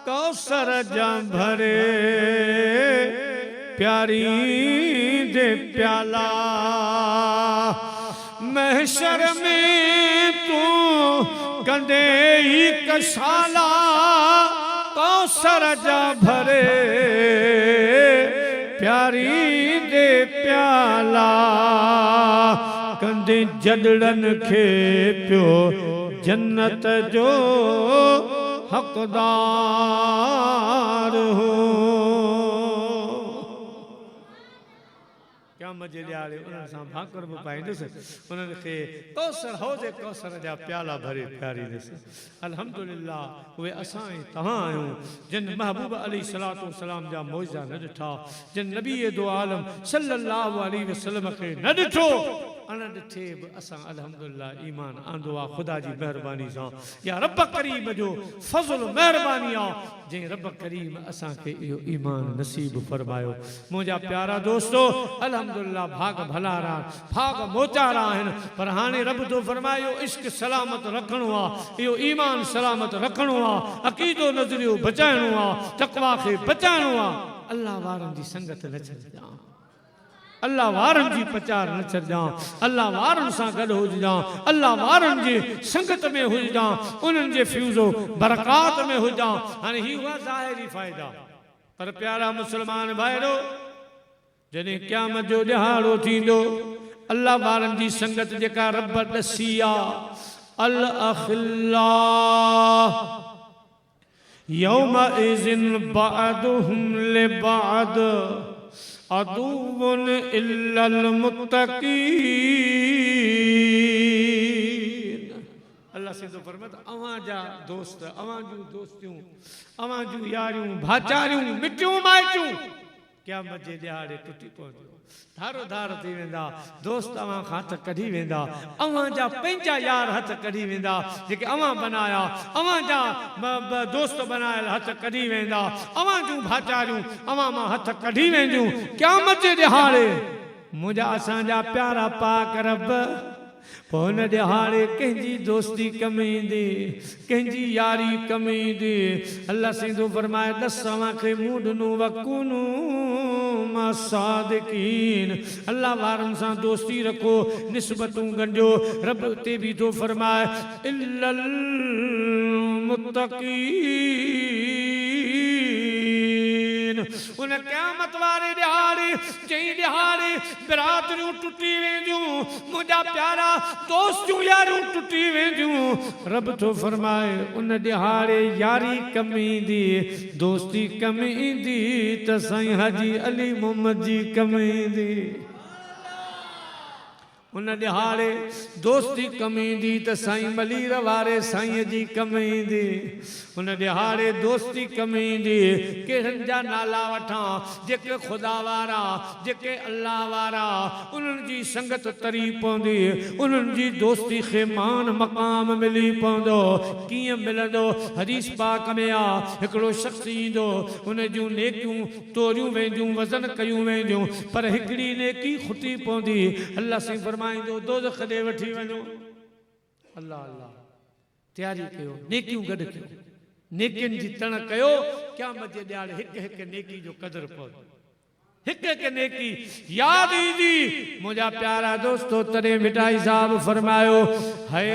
कौसर जा भरे प्यारी दे प्याला महशर में तू कंदे ही कशाला कौसर जा भरे प्यारी दे प्याला कंदे जडड़न खे पियो जन्नत जो हकदार हो मजे ॾियारे उन्हनि सां भाकुर बि पाईंदुसि उन्हनि खे कौसर हौज़े कौसर जा प्याला भरे प्यारींदुसि अल्हम्दुलिल्लाह उहे असां ऐं तव्हां आहियूं जिन महबूब अलैहिस्सलातु वस्सलाम जा मौजा न ॾिठा जिन नबी दो आलम सल्लल्लाहु अलैहि वसल्लम खे न ॾिठो अन ॾिठे बि असां अल्हम्दुलिल्लाह ईमान आंदो आहे ख़ुदा जी महिरबानी सां या रब करीम जो फज़ल महिरबानी आहे जंहिं रब करीम असांखे इहो ईमान नसीब फरमायो मुंहिंजा प्यारा दोस्तो अल्हम्दुलिल्लाह भाग भला रहा भाग मोचारा आहिनि पर हाणे रब तो फरमायो इश्क सलामत रखणो आहे इहो ईमान सलामत रखणो आहे अक़ीदो नज़रियो बचाइणो आहे तक़वा खे बचाइणो आहे अल्लाह वारनि जी संगत न छॾिजां अल्लाह वारन जी प्रचार न छॾिजां अल्लाह वारन सां गॾु हुजां अल्लाह वारन जी संगत में हुजां उन्हनि जे फ्यूज़ो बरक़ात में हुजां हाणे ही हुआ ज़ाहिरी फ़ाइदा पर प्यारा मुस्लमान भाइरो जॾहिं क़यामत जो ॾिहाड़ो थींदो अल्लाह वारन जी संगत जेका रब ॾसी आहे अल अखिल्लाह यौमइज़िन बअदुहुम लिबअद अदुव्वुन इल्लल मुत्तक़ीन अल्लाह से तो फरमाता अवां जा दोस्त अवां जूं दोस्तियूं अवां जूं यारियूं भाचारियूं मिटियूं माइटियूं क़यामत जे ॾियारे टुटी पवंदियूं धारो धार थी वेंदा दोस्त अवां खां हथ कढी वेंदा अवां जा पंहिंजा यार हथ कढी वेंदा जेके अवां बनाया अवां जा दोस्त बनायल हथ कढी वेंदा अवां जूं भाचारियूं अवां मां हथ कढी वेंदियूं क़यामत जे ॾिहाड़े मुंहिंजा असांजा प्यारा पाक रब पोन दिहाड़े कंहिंजी दोस्ती कमींदी कंहिंजी यारी कमींदी अल्लाह सिंधु फरमाए दसवा के मूडनु वकुनु मा सादिकीन अल्लाह वारन सां दोस्ती रखो निस्बतूं गंढो रब ते भी तो फरमाए इल्लल मुत्तकीन उन क़यामत वारे दिहाड़े जई दिहाड़े बिरादरियूं टुटी वेंदियूं मुंहिंजा प्यारा दोस्तूं यारूं टुटी वेंदियूं रब तो फरमाए उन दिहाड़े यारी कमींदी दोस्ती कमींदी त साईं हाजी अली मोहम्मद जी कमींदी उन दिहाड़े दोस्ती कमींदी त साईं मलीर वारे साईं जी कमींदी उन दिहाड़े दोस्ती कमींदी केरनि जा नाला वठां जेके खुदा वारा जेके अल्लाह वारा उन्हनि जी संगत तरी पवंदी उन्हनि जी दोस्ती खे मान मक़ाम मिली पवंदो कीअं मिलंदो हदीस पाक में आ हिकिड़ो शख़्स ईंदो उन जूं नेकियूं तोरियूं वेंदियूं वज़न कयूं वेंदियूं पर हिकिड़ी नेकी खुटी पवंदी अल्लाह साईं फरमाईंदो दोज़ख ॾे वठी वञो अल्लाह अल्लाह तयारी कयो नेकियूं गॾु कयो नेकियुनि जी तण कयो क़यामत जे ॾियारे हिकु हिकु नेकी जो क़दुरु पवंदो हिकु हिकु नेकी याद ईंदी मुंहिंजा प्यारा दोस्तो तॾहिं मिठाई साहब फरमायो है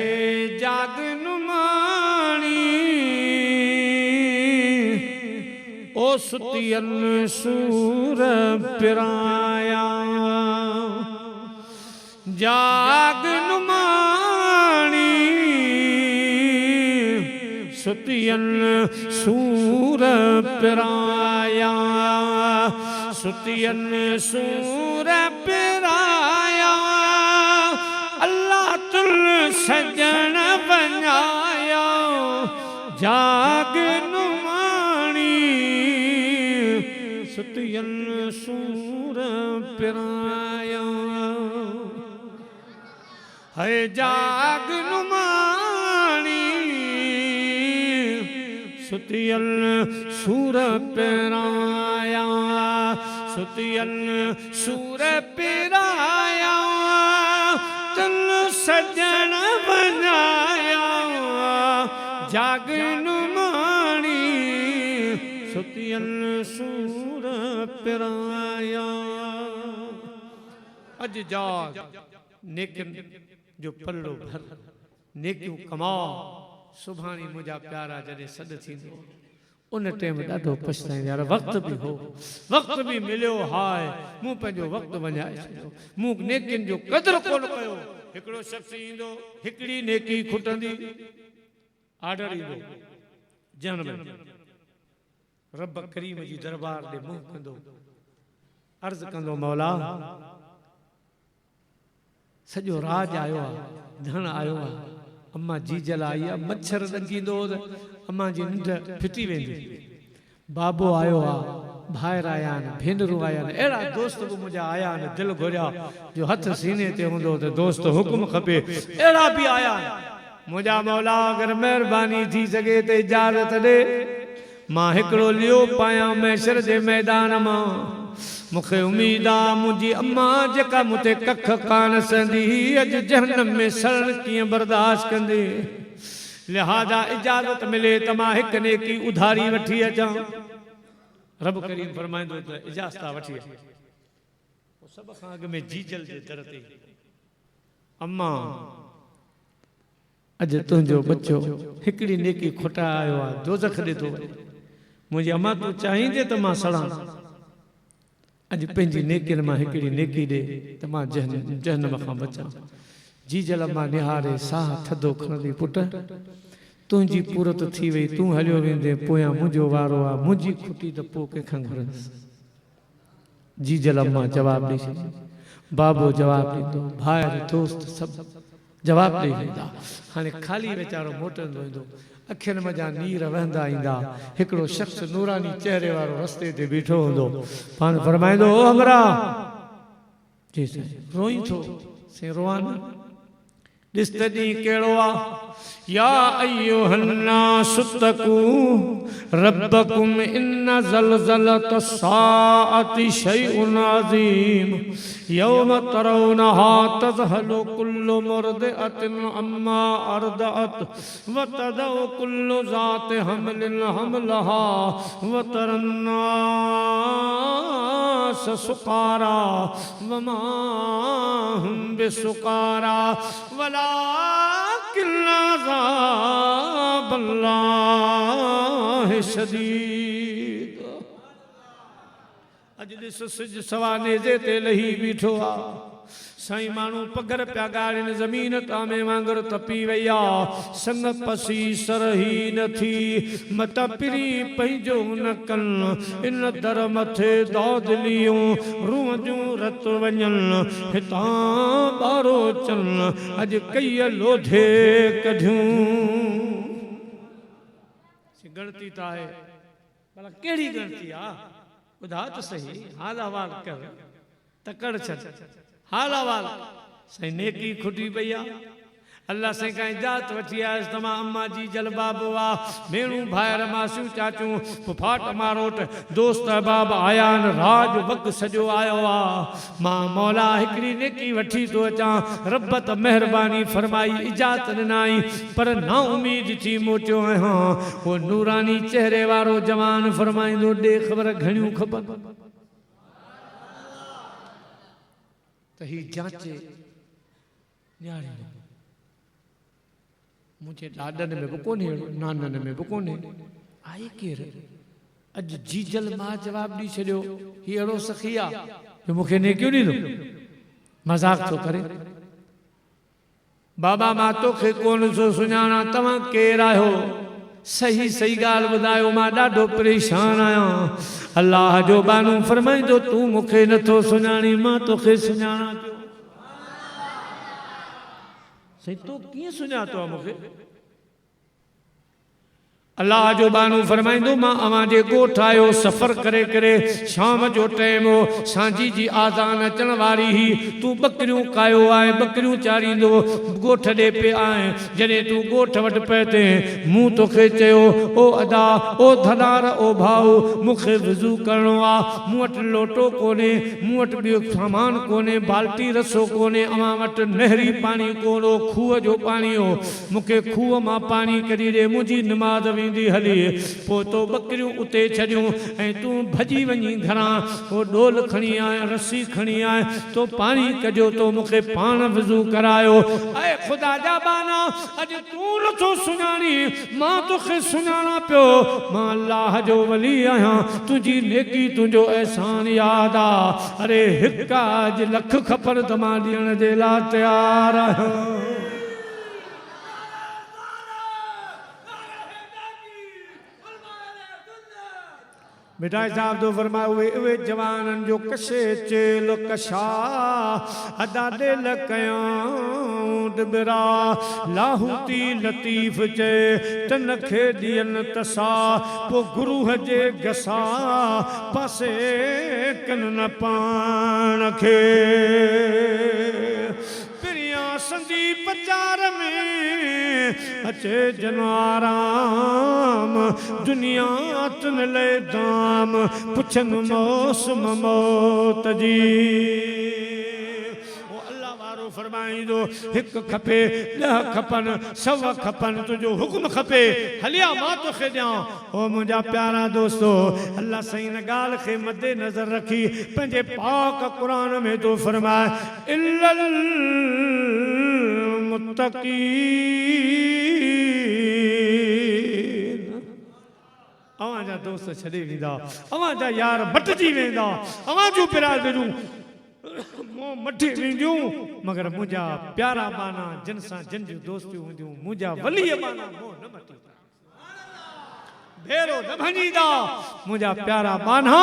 जागनुमाणी ओ सुतियनि सूर पिराया जागनुमाणी सुतियनि सूर पिराया सुतियनि सूर पिराया अल्लाह तुल सजण बञाया जागनुमाणी सुतियनि सूर पिराया है जागनुमाणी सुतियनि सूर पिराया सुतियनि सूर पिराया तन सजण बञाया जागनुमाणी सुतियनि सूर पिराया अज जाग नेकियुनि जो पल्लो भर नेकियूं कमा सुभाणे मुंहिंजा प्यारा जॾहिं सॾु थींदो उन टाइम ॾाढो पछताईंदा यार वक़्तु बि हो वक़्तु बि मिलियो हाय मूं पंहिंजो वक़्तु वञाए छॾियो मूं नेकियुनि जो क़दुरु कोन कयो हिकिड़ो शख़्स ईंदो हिकिड़ी नेकी खुटंदी ऑर्डर ईंदो जहन में रब करीम जी दरबार ॾे मुंहुं कंदो अर्ज़ु कंदो मौला सॼो राज आयो आहे धन आयो आहे अम्मा जीजल आई आहे मच्छर ॾंगींदो अम्मा जी निंड फिटी वेंदी बाबो आयो आहे भाइर आया आहिनि भेनरूं आया आहिनि अहिड़ा दोस्त बि मुंहिंजा आया आहिनि दिलि घुरिया जो हथ सीने ते हूंदो त दोस्त हुकुम खपे अहिड़ा बि आया आहिनि मुंहिंजा मौला अगरि महिरबानी थी सघे त इजाज़त ॾे मां हिकिड़ो लियो पायां मैशर जे मैदान मां मूंखे उम्मीद आहे मुंहिंजी अम्मा जेका मूं ते कख कान सहंदी अॼु जहन्नम में सड़न कीअं बर्दाश्त कंदी लिहाज़ा इजाज़त मिले त मां हिकु नेकी उधारी वठी अचां रब करीम फरमाईंदो त इजाज़त वठी अच सभ खां अॻु में जीजल जे दर ते अम्मा अॼु तुंहिंजो बच्चो हिकिड़ी नेकी खुटा आयो आहे दोज़ख ॾे थो वञे मुंहिंजी अम्मा तूं चाहींदे त मां सड़ां अॼु पंहिंजी नेकियुनि मां हिकिड़ी नेकी ॾे त मां जहन्नम खां बचां जीजल अम्मा निहारे साह थधो खणंदी पुट तुंहिंजी पूरत थी वई तूं हलियो वेंदे पोयां मुंहिंजो वारो आहे मुंहिंजी खुटी त पोइ कंहिंखां घुरंदसि जीजल अम्मा जवाबु ॾेई छॾी बाबो जवाबु ॾींदो भाइर दोस्त सभु जवाबु ॾेई वेंदा हाणे ख़ाली वीचारो मोटंदो ईंदो अखियुनि मज़ा नीर वहंदा ईंदा हिकिड़ो शख़्स नूरानी चेहरे वारो रस्ते ते बीठो हूंदो पाण फरमाईंदो ओ हमरा जी साईं रोई थो साईं रोआ न दिस्तदी केड़वा या अय्युहन्नास तकू रब्बकुम इन्न ज़लज़लत साअति शैउन अज़ीम यौम तरौनहा तज़हलु कुल्लु मुर्दिअतिन अम्मा अर्दअत व तदउ कुल्लु ज़ाति हमलिन हमलहा व तरन्नास सुकारा वमा हुम बिसुकारा वलाकिन अज़ाबल्लाहि शदीद। अज दिस सिज सवा नेज़े ते लही बीठो आ साईं मानू पगर प्या गाड़िन जमीन तामे वांगर तपी वया संग पसी सरही न थी मत पिरी पंहिंजो न कन इन दर मथे दौदलियूं रूह जूं रत वञन हितां ॿारो चन अज कई लोधे कढियूं। गणती तो है भला केड़ी गणती आ ॿुधा त सही हाल अहवाल कर तकड़ छॾ हाल अहवाल साईं नेकी खुटी पई आ अल्लाह साईं का इजाज़त वठी आयसि तमां अम्मा जी जलबाब वा भेणू भाइर मासियूं चाचूं फुफाट मारोट दोस्त अहबाब आया न राज वक़्त सॼो आयो आ मां मौला हिकिड़ी नेकी वठी थो अचां रब त महिरबानी फरमाई इजाज़त ॾिनाई पर ना उम्मीद थी मोटियो आहियां वो नूरानी चेहरे वारो जवान फरमाईंदो ॾे ख़बर घणियूं खपनि त ही जांचे न्याणी मुझे ॾाॾनि में बि कोन्हे नाननि में बि कोन्हे आई केरु अॼु जीजल मां जवाबु ॾेई छॾियो ही अहिड़ो सखी आहे जो मूंखे नेकियूं ॾींदो मज़ाक थो करे बाबा मां तोखे कोन थो सुञाणा तव्हां केरु आहियो सही सही ॻाल्हि ॿुधायो मां ॾाढो परेशान आहियां अल्लाह जो बानू फरमाईंदो तूं मूंखे नथो सुञाणी मां तोखे सुञाणा पियो सही तो कीअं सुञातो आहे मूंखे अल्लाह जो बानू फरमाईंदो मां अवां जे ॻोठ आयो सफ़र करे करे शाम जो टाइम हो सांझी जी आज़ान अचण वारी ही तूं बकरियूं कायो आहे बकरियूं चारींदो ॻोठ ॾे पे आए जॾहिं तूं ॻोठ वटि पए ते मूं तोखे चयो ओ अदा ओ धनार ओ भाऊ मूंखे वज़ू करणो आहे मूं वटि लोटो कोन्हे मूं वटि ॿियो सामान कोन्हे बाल्टी रसो कोन्हे अवां वटि नहरी पाणी कोन्हो खूह जो पाणी हो मूंखे खूह मां पाणी कढी ॾे मुंहिंजी निमाज़ हली पोइ तो बकरियूं उते छॾियूं ऐं तूं भॼी वञी घरां पोइ डोल खणी आए रस्सी खणी आए तो पाणी कढियो तो मूंखे पाण वज़ू करायो ऐं ख़ुदा जा बाना अॼु तूं नथो सुञाणी मां तोखे सुञाणा पियो मां अल्लाह जो वली आहियां तुंहिंजी नेकी तुंहिंजो अहसान यादि आहे अरे हिकु अॼु लख खपनि त मां ॾियण जे लाइ तयारु आहियां। मिठाई साहब तो फरमाए उहे जवाननि जो कशे चेल कशा अदा दिल कयां डबरा लाहूती लतीफ चे तन खे ॾियनि तसा पोइ गुरूह जे गसा पासे कन न पाण खे संदीप चार में अचे जनाराम दुनिया तन ले दाम पुछन मौसम मौत जी अल्लाह वारो फरमाईंदो हिकु खपे ॾह खपनि सव खपनि तुंहिंजो हुक्म खपे हलिया मां तोखे ॾियां ओ मुंहिंजा प्यारा दोस्तो अल्लाह साईं न ॻाल्हि खे मदे नज़र रखी पंहिंजे पाक क़ुरान में तो फरमाए इल्लल मुत्तक़ीन अवां जा दोस्त छॾे वेंदा अवां जा यार बटिजी वेंदा अवां जूं बिरादरियूं मोह मटी वेंदियूं मगर मुंहिंजा प्यारा बाना जिन सां जिन जूं दोस्तियूं हूंदियूं मुंहिंजा वली बाना मोह न मटी भेरो न भंजीदा मुंहिंजा प्यारा बाना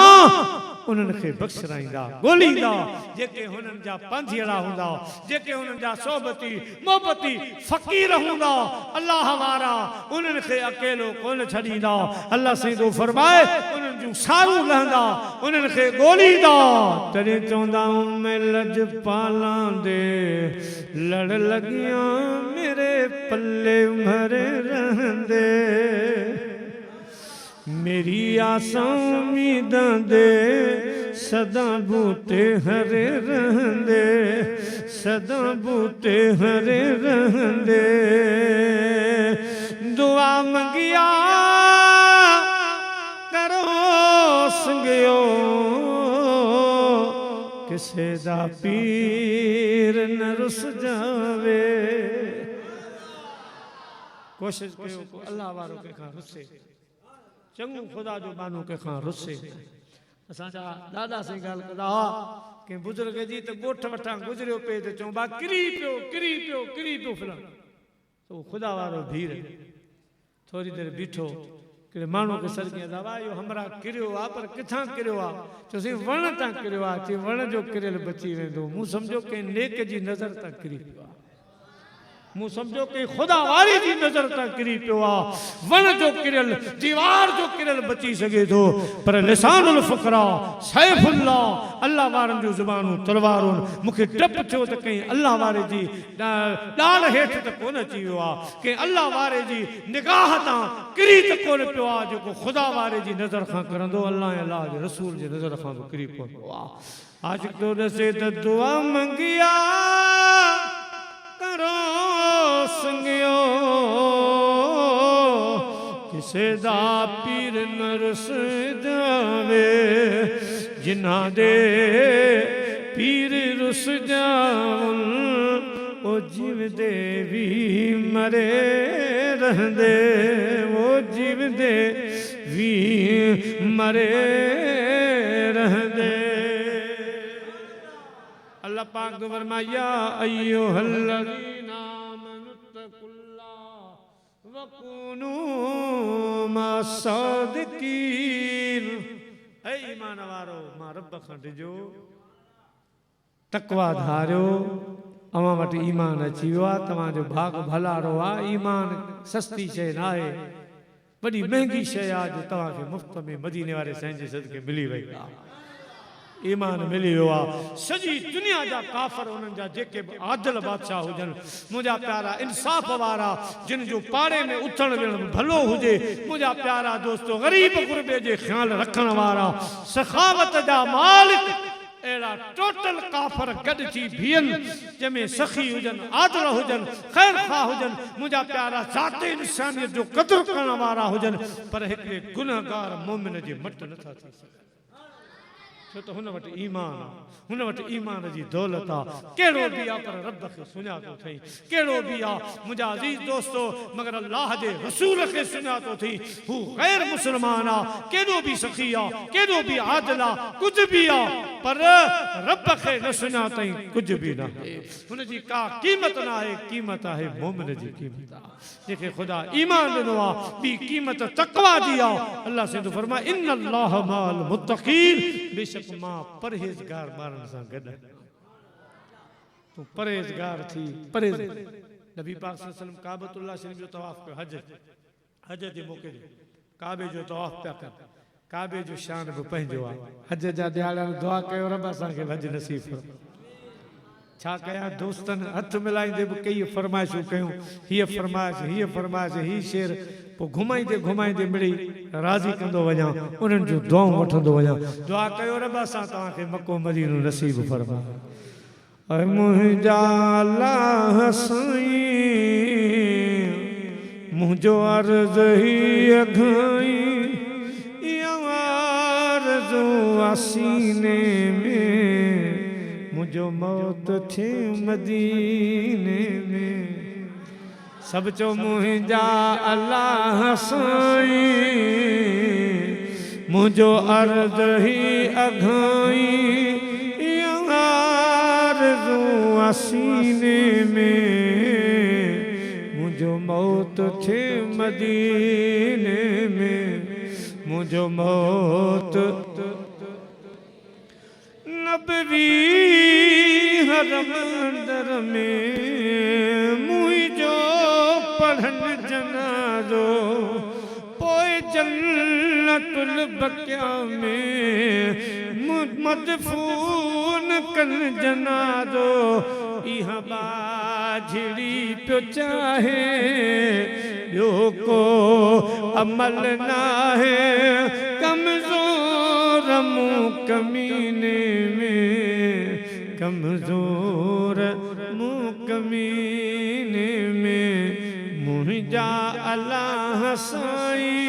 उन्हनि खे बख़्शराईंदा ॻोल्हींदा जेके हुननि जा पंधियड़ा हूंदा जेके हुननि जा सोबती मोहबती फ़क़ीर हूंदा अल्लाह वारा उन्हनि खे अकेलो कोन छॾींदा अल्लाह साईं तो फरमाए उन्हनि उन्हनि जूं सारूं लहंदा उन्हनि खे ॻोल्हींदा तॾहिं चवंदा मैं लजपालां दे लड़ लॻियां मेरे पल्ले भरे रहंदे मेरी आसां उम्मीदां दे सदा बूटे हरे रहंदे सदा बूटे हरे रहंदे दुआ मंगिया करो संगियो किसे दा पीर न रुस जावे कोशिश कयो को अल्लाह वारो के खां रुसे चंगू खुदा जो बानो के खां रुसे असांजा दादा से गाल कदा के बुजुर्ग जी तो गोठ वठा गुजरियो पे तो चऊं बा किरी पियो फिलहाल तो खुदा वारो भीड़ थोड़ी देर बीठो कि मानू के सर के दवा यो हमरा किरियो आ पर किथां किरियो आ चोसी वण ता किरियो आ ची वण जो किरियल बची वेंदो मु समझो के नेक जी नजर ता किरी पियो आ मु समझो के खुदा वारी जी नजर ता किरी पियो आ वण जो किरियल दीवार जो किरियल बची सके तो पर लिसानुल फकरा सैफुल्लाह अल्लाह वारन जो जुबानू तलवारूं मुखे टप थियो त कहीं अल्लाह वारे जी डाल हेठ त कोन अची वियो आ के अल्लाह वारे जी निगाह ता किरी त कोन पियो आ जो खुदा वारे जी नजर खां करंदो अल्लाह ऐं अल्लाह जे रसूल जे नजर खां किरी पवंदो आ आज तो दसे त दुआ मंगिया करो संगियो किसे दा पीर न रुस जावे जिन्हां दे पीर रुस जावन ओ जीव दे भी मरे रहंदे वो जीव दे भी मरे रहंदे अल्लाह पाक ने फरमाया अय्युहल्लज़ीना आमनुत्तकुल्लाह वकुनू मास्सादिकीन ऐ ईमान वारो मां रब खां डिजो तकवा धारियो अवां वटि ईमान अची वियो आहे तव्हांजो भाग भलारो आहे ईमान सस्ती शइ न आहे वॾी महांगी शइ आहे जो तव्हांखे मुफ़्त में मदीने वारे साईं जे सदके मिली वई आहे ईमान मिली वियो आहे सॼी दुनिया जा काफ़र उन्हनि जा जेके बि आदिल बादशाह हुजनि मुंहिंजा प्यारा इंसाफ़ वारा जिन जो पाड़े में उथण वेहण भलो हुजे मुंहिंजा प्यारा दोस्तो ग़रीब गुरबे जे ख़्याल रखण वारा सखावत जा मालिक एड़ा टोटल काफर गॾिजी बीहनि जंहिंमें सखी हुजनि आदिल हुजनि ख़ैर ख़्वाह हुजनि मुंहिंजा प्यारा ज़ाते इंसानियत जो क़दुरु करण वारा हुजनि पर हिकिड़े गुनहगार मोमिन जे मट नथा थी सघनि छो त हुन वटि ईमान आहे हुन वटि ईमान जी दौलत आहे कहिड़ो बि आहे पर रब खे सुञातो अथई कहिड़ो बि आहे मुंहिंजा अज़ीज़ दोस्तो मगर अल्लाह जे रसूल खे सुञातो अथई हू ग़ैर मुस्लमान आहे केॾो बि सखी आहे केॾो बि आदिल आहे कुझु बि आहे पर रब खे न सुञातई कुझु बि न आहे हुनजी का क़ीमत न आहे क़ीमत आहे मोमिन जी क़ीमत आहे जेके ख़ुदा ईमान ॾिनो आहे ॿी क़ीमत तक़वा जी आहे अल्लाह सिंधु फरमाए इन्नल्लाह माल मुत्तक़ीन बेशक मां परहेज़गार ॿारनि सां गॾु तूं परहेज़गार थी परहेज़ नबी पाक सल्लल्लाहु अलैहि वसल्लम काबतुल्लाह शरीफ जो तवाफ़ कयो हज जे मौक़े ते काबे जो तवाफ़ पिया कनि काबे जो शान बि पंहिंजो आहे हज जा ॾियारनि दुआ कयो रब असांखे हज नसीब फरमाए छा कया दोस्तनि हथ मिलाईंदे बि कई फरमाइशूं कयूं हीअ फरमाइश हीअ शेर पोइ घुमाईंदे मिड़ी राज़ी कंदो वञा उन्हनि जूं दुआऊं वठंदो वञा दुआ कयो रब असां तव्हांखे मको मदीनो नसीब फरमाए ऐं मुंहिंजा अल्लाह साईं मुंहिंजो अर्ज़ ही अघाई आरज़ू सीने में मुझो मौत थे मदीने में सब चो मुंहिंजा अल्लाह साईं मुझो अर्ज़ ही अघाई आरज़ू सीने में मुझो मौत थे मदीने में मुझो मौत नबवी हरम अंदर में मुझो पढ़न जनाजो पोए जन्नत जन्नतुल बकिया में मदफून कन जनाज़ो इहा बाझड़ी पियो चाहे ॿियो को अमल नाहे कमज़ोर मूं कमीने में कमज़ोर मूं कमीने में मुंहिंजा अल्लाह साईं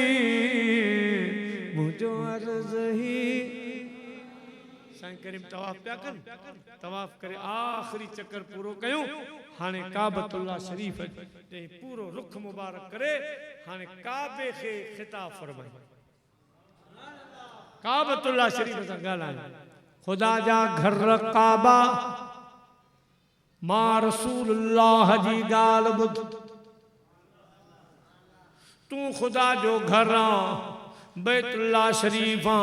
मुंहिंजो अर्ज़ ही साईं करीम तवाफ़ पिया कनि तवाफ़ करे आख़िरी चक्कर पूरो कयूं हाणे काबतुल्लाह शरीफ़ ते पूरो रुख मुबारक करे हाणे काबे खे ख़िताब फरमाई काबतुल्लाह शरीफ़ सां ॻाल्हायूं खुदा जा घर काबा मां रसूलुल्लाह जी ॻाल्हि ॿुध तू खुदा जो घर आ बैतुल्लाह शरीफ आ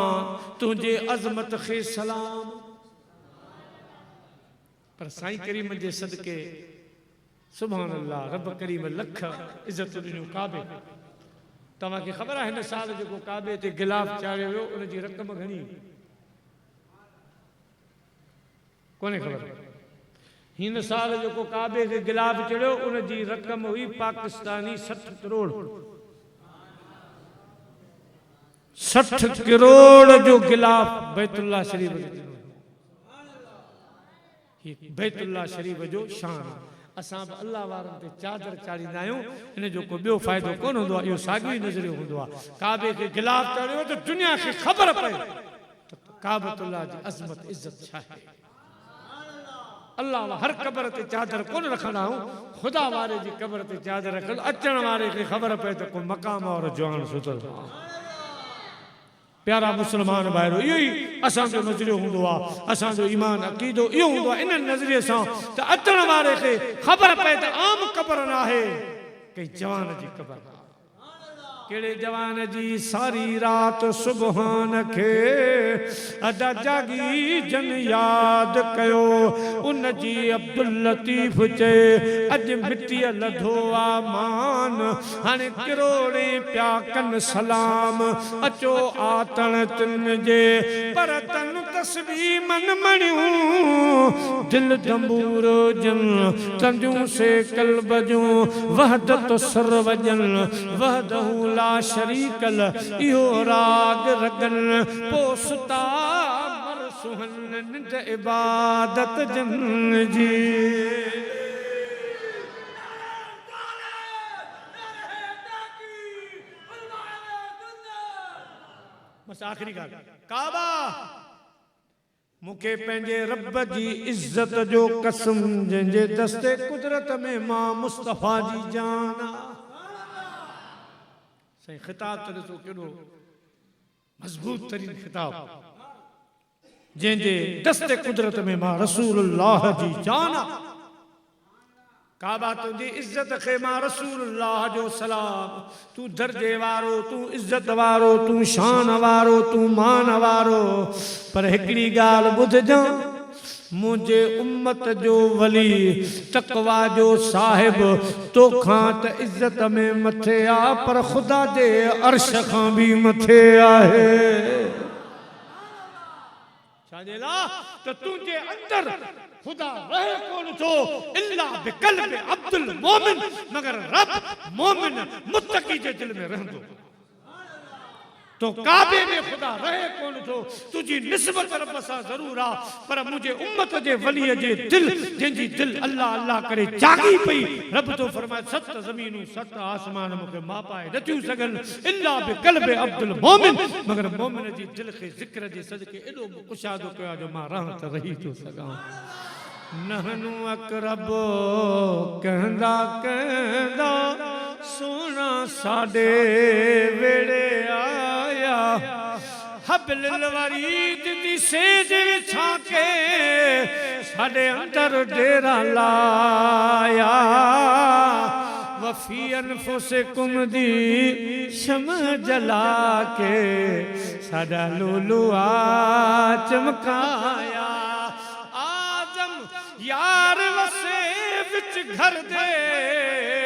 तुझे अजमत खे सलाम पर साईं करीम जे सदके सुभान अल्लाह रब करीम लख इज्जत ॾिनियूं काबे तव्हांखे ख़बर आहे हिन साल जेको काबे ते गिलाफ चाढ़ियो वियो उन जी रक़म घणी कोन्हे ख़बर हिन साल जेको काबे ते गिलाफ चढ़ियो उन जी रक़म हुई पाकिस्तानी 60 करोड़ 60 करोड़ जो गिलाफ बैतुल्लाह शरीफ बैतुल्लाह शरीफ जो शान असां अल्लाह वारनि ते चादर चाढ़ींदा आहियूं इन जो को ॿियो फ़ाइदो कोन हूंदो आहे इहो साॻियो नज़रियो हूंदो आहे काबे खे गिलाफ चाढ़ियो त दुनिया खे ख़बर पए त काबतुल्लाह जी अज़मत इज़त छा आहे अल्लाह हर क़बर ते चादर कोन रखंदा आहियूं खुदा वारे जी क़बर ते चादर रखंदा अचण वारे खे ख़बर पए त को मक़ाम और जवान सुतल प्यारा मुसलमान भाइरो इहो ई असांजो नज़रियो हूंदो आहे असांजो ईमान अक़ीदो इहो हूंदो आहे इन नज़रिए सां त अचण वारे खे ख़बर पए त आम क़बर न आहे कंहिं जवान जी क़बर कहिड़े जवान जी सारी रात सुबहान खे अदा जागी जन यादि कयो उन जी अब्दुल लतीफ़ चए अॼु मिटीअ लधो आहे मान हाणे किरोड़े पिया कनि सलाम अचो आतण तिन जे पर तन तस्बीह मन मणियूं दिल दंबूर जन तंजूं से कल्ब जूं वहदत सर वजन वहदहू ला शरीक इहो राग रगन पोसता मर सुहन निंद इबादत जन जी बस आखिरी ॻाल्हि काबा मूंखे पंहिंजे रब जी इज़त जो कसम जंहिंजे दस्ते कुदरत में मां मुस्तफ़ा जी जान सही खिताब तो ॾिसो केॾो मज़बूत तरीन खिताब जंहिंजे दस्ते कुदरत में मां रसूलुल्लाह जी जान काबा तुंहिंजी इज़त खे मां रसूलुल्लाह जो सलाम तू दर्जे वारो तू इज़त वारो तू शान वारो तू मान वारो पर हिकिड़ी ॻाल्हि ॿुधजां मुझे उम्मत जो वली तकवा जो साहिब तोखां त इज्जत में मथे आ पर खुदा जे अर्श खां भी मथे आहे छाजे ला त तुंहिंजे अंदर खुदा रहे कोन थो इल्ला बिक़ल्ब अब्दुल मोमिन मगर रब मोमिन मुत्तकी जे दिल में रहंदो तो काबे में खुदा रहे कोन थो तुझी निस्बत रब सां ज़रूर आ पर मुझे उम्मत जे वली जे दिल जंहिंजी दिल अल्लाह अल्लाह करे जागी पई रब तो फरमाए 7 ज़मीनूं 7 आसमान मूंखे मापाए नथियूं सघनि इल्ला बिक़ल्ब अब्दुल मोमिन मगर मोमिन जी दिल खे ज़िक्र जे सदके एॾो कुशादो कयो जो मां रहत रही थो सघां नहनु अक़रब कहंदा कहंदा सोना साडे वेड़े आया हबलिल वरीद दी सेज विछा के साडे अंदर डेरा लाया वफी अनफुसिकुम दी शमा जला के साडा लुलुआ चमकाया आजम यार वसे विच घर दे